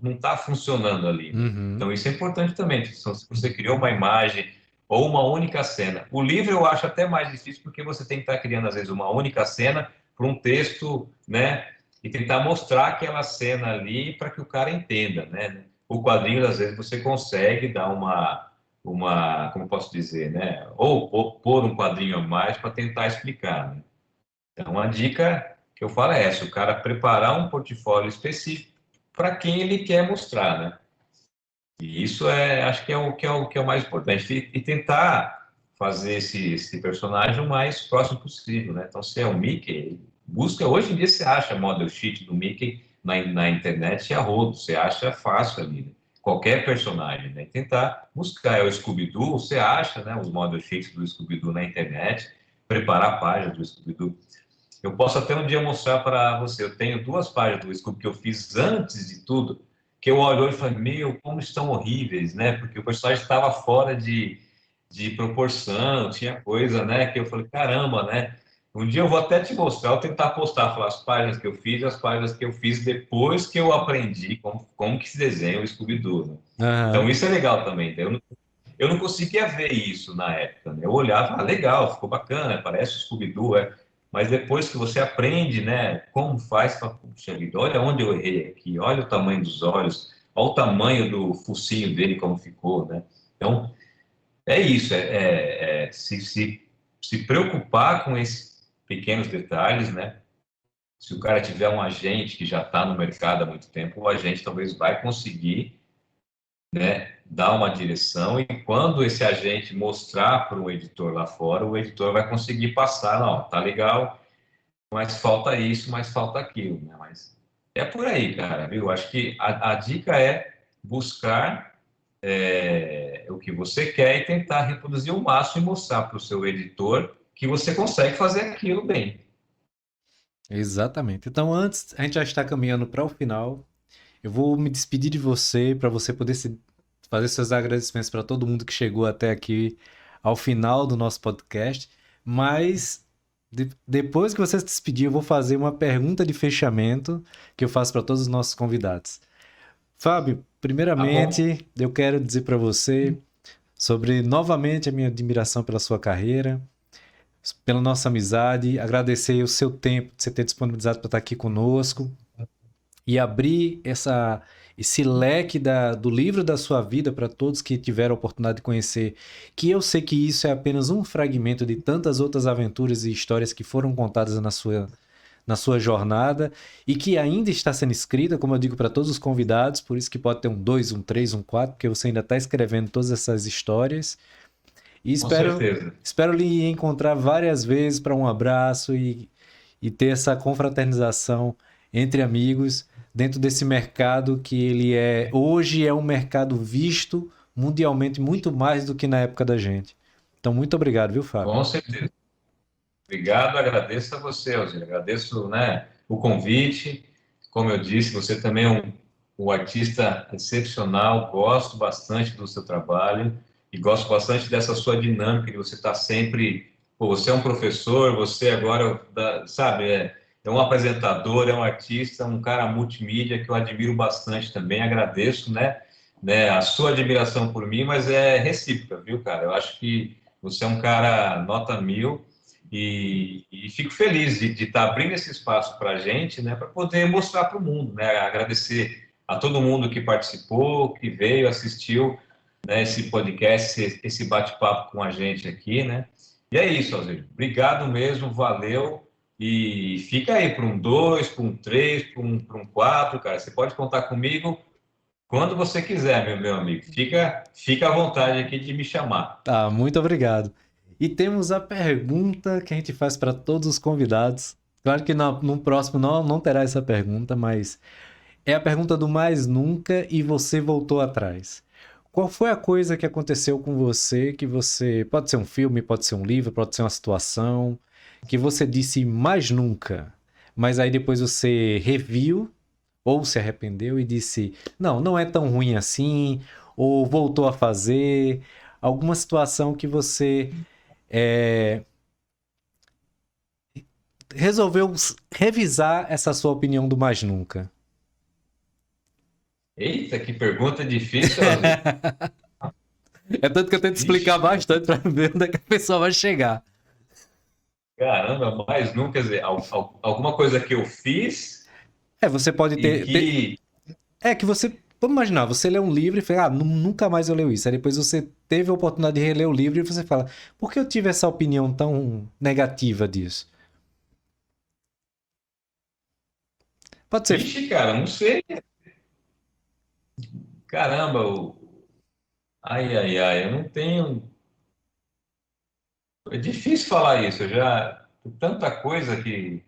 não tá funcionando ali, né?
Uhum.
Então, isso é importante também. Então, se você criou uma imagem ou uma única cena. O livro eu acho até mais difícil porque você tem que estar criando, às vezes, uma única cena para um texto, né? E tentar mostrar aquela cena ali para que o cara entenda, né? O quadrinho, às vezes, você consegue dar como posso dizer, né? Ou pôr um quadrinho a mais para tentar explicar, né? Então, a dica que eu falo é essa: o cara preparar um portfólio específico para quem ele quer mostrar, né? E isso acho que é o mais importante. E tentar fazer esse personagem o mais próximo possível, né? Então, se é o Mickey, busca. Hoje em dia você acha model sheet do Mickey na internet e a rodo, você acha fácil ali, né? Qualquer personagem, né? Tentar buscar. É o Scooby-Doo, você acha, né? Os model sheets do Scooby-Doo na internet, preparar a página do Scooby-Doo. Eu posso até um dia mostrar para você. Eu tenho 2 páginas do Scooby que eu fiz antes de tudo, que eu olho e falei, meu, como estão horríveis, né? Porque o personagem estava fora de proporção, tinha coisa, né? Que eu falei, caramba, né? Um dia eu vou até te mostrar, eu tentar postar, falar as páginas que eu fiz e as páginas que eu fiz depois que eu aprendi como que se desenha o Scooby-Doo, né? Então
Aham.
isso é legal também. Eu não conseguia ver isso na época, né? Eu olhava, legal, ficou bacana, parece o Scooby-Doo, mas depois que você aprende, né, como faz, fala, puxa vida, olha onde eu errei aqui, olha o tamanho dos olhos, olha o tamanho do focinho dele, como ficou, né? Então, é isso, se preocupar com esses pequenos detalhes, né? Se o cara tiver um agente que já está no mercado há muito tempo, o agente talvez vai conseguir, né, dar uma direção e quando esse agente mostrar para o editor lá fora, o editor vai conseguir passar, não, tá legal, mas falta isso, mas falta aquilo, né? Mas é por aí, cara, viu? Acho que a dica é buscar o que você quer e tentar reproduzir o máximo e mostrar para o seu editor que você consegue fazer aquilo bem.
Exatamente. Então, antes, a gente já está caminhando para o final. Eu vou me despedir de você para você poder fazer seus agradecimentos para todo mundo que chegou até aqui ao final do nosso podcast. Mas depois que você se despedir, eu vou fazer uma pergunta de fechamento que eu faço para todos os nossos convidados. Fábio,
Tá bom?
primeiramente, eu quero dizer para você sobre novamente a minha admiração pela sua carreira, pela nossa amizade, agradecer o seu tempo de você ter disponibilizado para estar aqui conosco e abrir esse leque do livro da sua vida para todos que tiveram a oportunidade de conhecer, que eu sei que isso é apenas um fragmento de tantas outras aventuras e histórias que foram contadas na sua jornada e que ainda está sendo escrita, como eu digo para todos os convidados, por isso que pode ter um 2, um 3, um 4, porque você ainda está escrevendo todas essas histórias. E
Com
espero,
certeza.
espero lhe encontrar várias vezes para um abraço e ter essa confraternização entre amigos dentro desse mercado que ele hoje é um mercado visto mundialmente muito mais do que na época da gente. Então, muito obrigado, viu, Fábio?
Com certeza. Obrigado, agradeço a você, Alzir. Agradeço, né, o convite. Como eu disse, você também é um artista excepcional. Gosto bastante do seu trabalho e gosto bastante dessa sua dinâmica, que você está sempre. Pô, você é um professor, você agora, sabe, é um apresentador, é um artista, um cara multimídia que eu admiro bastante também. Agradeço, né, a sua admiração por mim, mas é recíproca, viu, cara? Eu acho que você é um cara nota mil. E fico feliz de estar abrindo esse espaço para a gente, né, para poder mostrar para o mundo, né, agradecer a todo mundo que participou, que veio, assistiu, né, esse podcast, esse bate-papo com a gente aqui, né. E é isso, Alzir. Obrigado mesmo, valeu. E fica aí para um 2, para um 3, para um 4, cara. Você pode contar comigo quando você quiser, meu amigo. Fica à vontade aqui de me chamar.
Tá, muito obrigado. E temos a pergunta que a gente faz para todos os convidados. Claro que no próximo não terá essa pergunta, mas é a pergunta do mais nunca e você voltou atrás. Qual foi a coisa que aconteceu com você que você. Pode ser um filme, pode ser um livro, pode ser uma situação, que você disse mais nunca, mas aí depois você reviu ou se arrependeu e disse: não é tão ruim assim, ou voltou a fazer. Alguma situação que você é, resolveu revisar essa sua opinião do mais nunca.
Eita, que pergunta difícil, Alzir.
É tanto que eu tento explicar
Vixe,
bastante para ver onde é que a pessoa vai chegar.
caramba, mais nunca, quer dizer, alguma coisa que eu fiz
Você pode
e que.
É que você. Vamos imaginar, você lê um livro e fala, nunca mais eu leio isso. Aí depois você teve a oportunidade de reler o livro e você fala, por que eu tive essa opinião tão negativa disso? Pode ser.
Vixe, cara, não sei. Caramba, ai, ai, ai, eu não tenho. É difícil falar isso, eu já. Tanta coisa que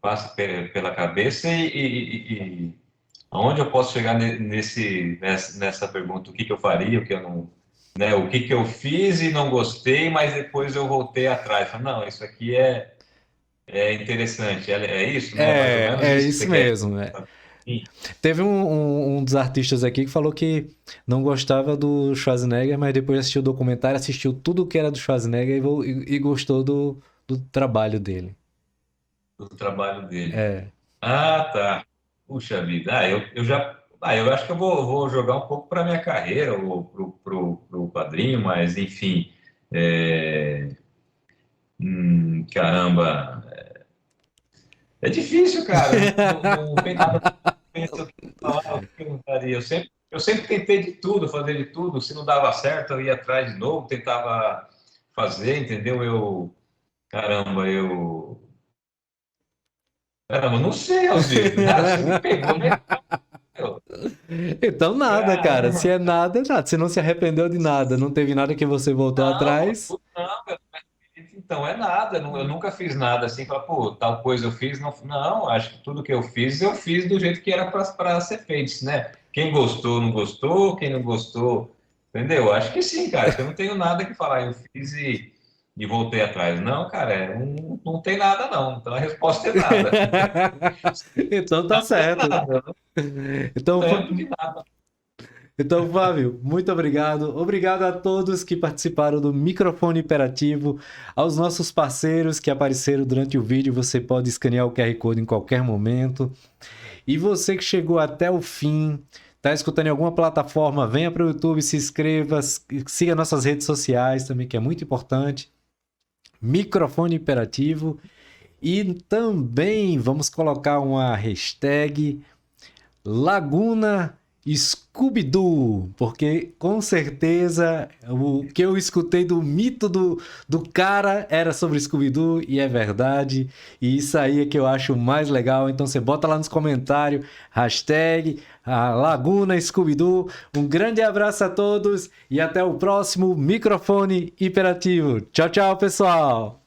passa pela cabeça e aonde eu posso chegar nessa pergunta, o que que eu faria, o que eu não. Né, o que que eu fiz e não gostei, mas depois eu voltei atrás. Falei, não, isso aqui é interessante, é isso, né? Mais ou menos
É
isso que
isso
você quer.
mesmo, né? Teve um dos artistas aqui que falou que não gostava do Schwarzenegger, mas depois assistiu o documentário, assistiu tudo que era do Schwarzenegger e gostou do trabalho dele.
Do trabalho dele.
É.
Ah, tá. Puxa vida. Eu já. Eu acho que eu vou jogar um pouco para minha carreira ou pro padrinho, mas enfim. é, Caramba, é difícil, cara. Não tem nada que eu penso que falar, o que eu não faria. Eu sempre tentei de tudo, fazer de tudo. Se não dava certo, eu ia atrás de novo, tentava fazer, entendeu? Caramba, não sei, Alzir. Cara, você me pegou, né?
Então nada, cara. Se
Caramba,
é nada, é nada. Se não se arrependeu de nada, não teve nada que você voltou
não,
atrás.
não, então é nada. Eu nunca fiz nada assim, falar, pô, tal coisa eu fiz. Não, não, acho que tudo que eu fiz do jeito que era para ser feito, né? Quem gostou, não gostou, quem não gostou, entendeu? Acho que sim, cara. Acho que eu não tenho nada que falar. Eu fiz e voltei atrás. Não, cara, não tem nada, não. Então a resposta é nada.
Então tá
Nada,
certo.
nada. Eu
Então,
não lembro de nada.
então, Fábio, muito obrigado. Obrigado a todos que participaram do microfone hiperativo, aos nossos parceiros que apareceram durante o vídeo. Você pode escanear o QR Code em qualquer momento. E você que chegou até o fim, está escutando em alguma plataforma, venha para o YouTube, se inscreva, siga nossas redes sociais também, que é muito importante. Microfone hiperativo. E também vamos colocar uma hashtag Laguna Scooby-Doo, porque com certeza o que eu escutei do mito do cara era sobre Scooby-Doo e é verdade, e isso aí é que eu acho mais legal. Então você bota lá nos comentários, hashtag a Laguna Scooby-Doo. Um grande abraço a todos e até o próximo microfone hiperativo. Tchau, tchau, pessoal!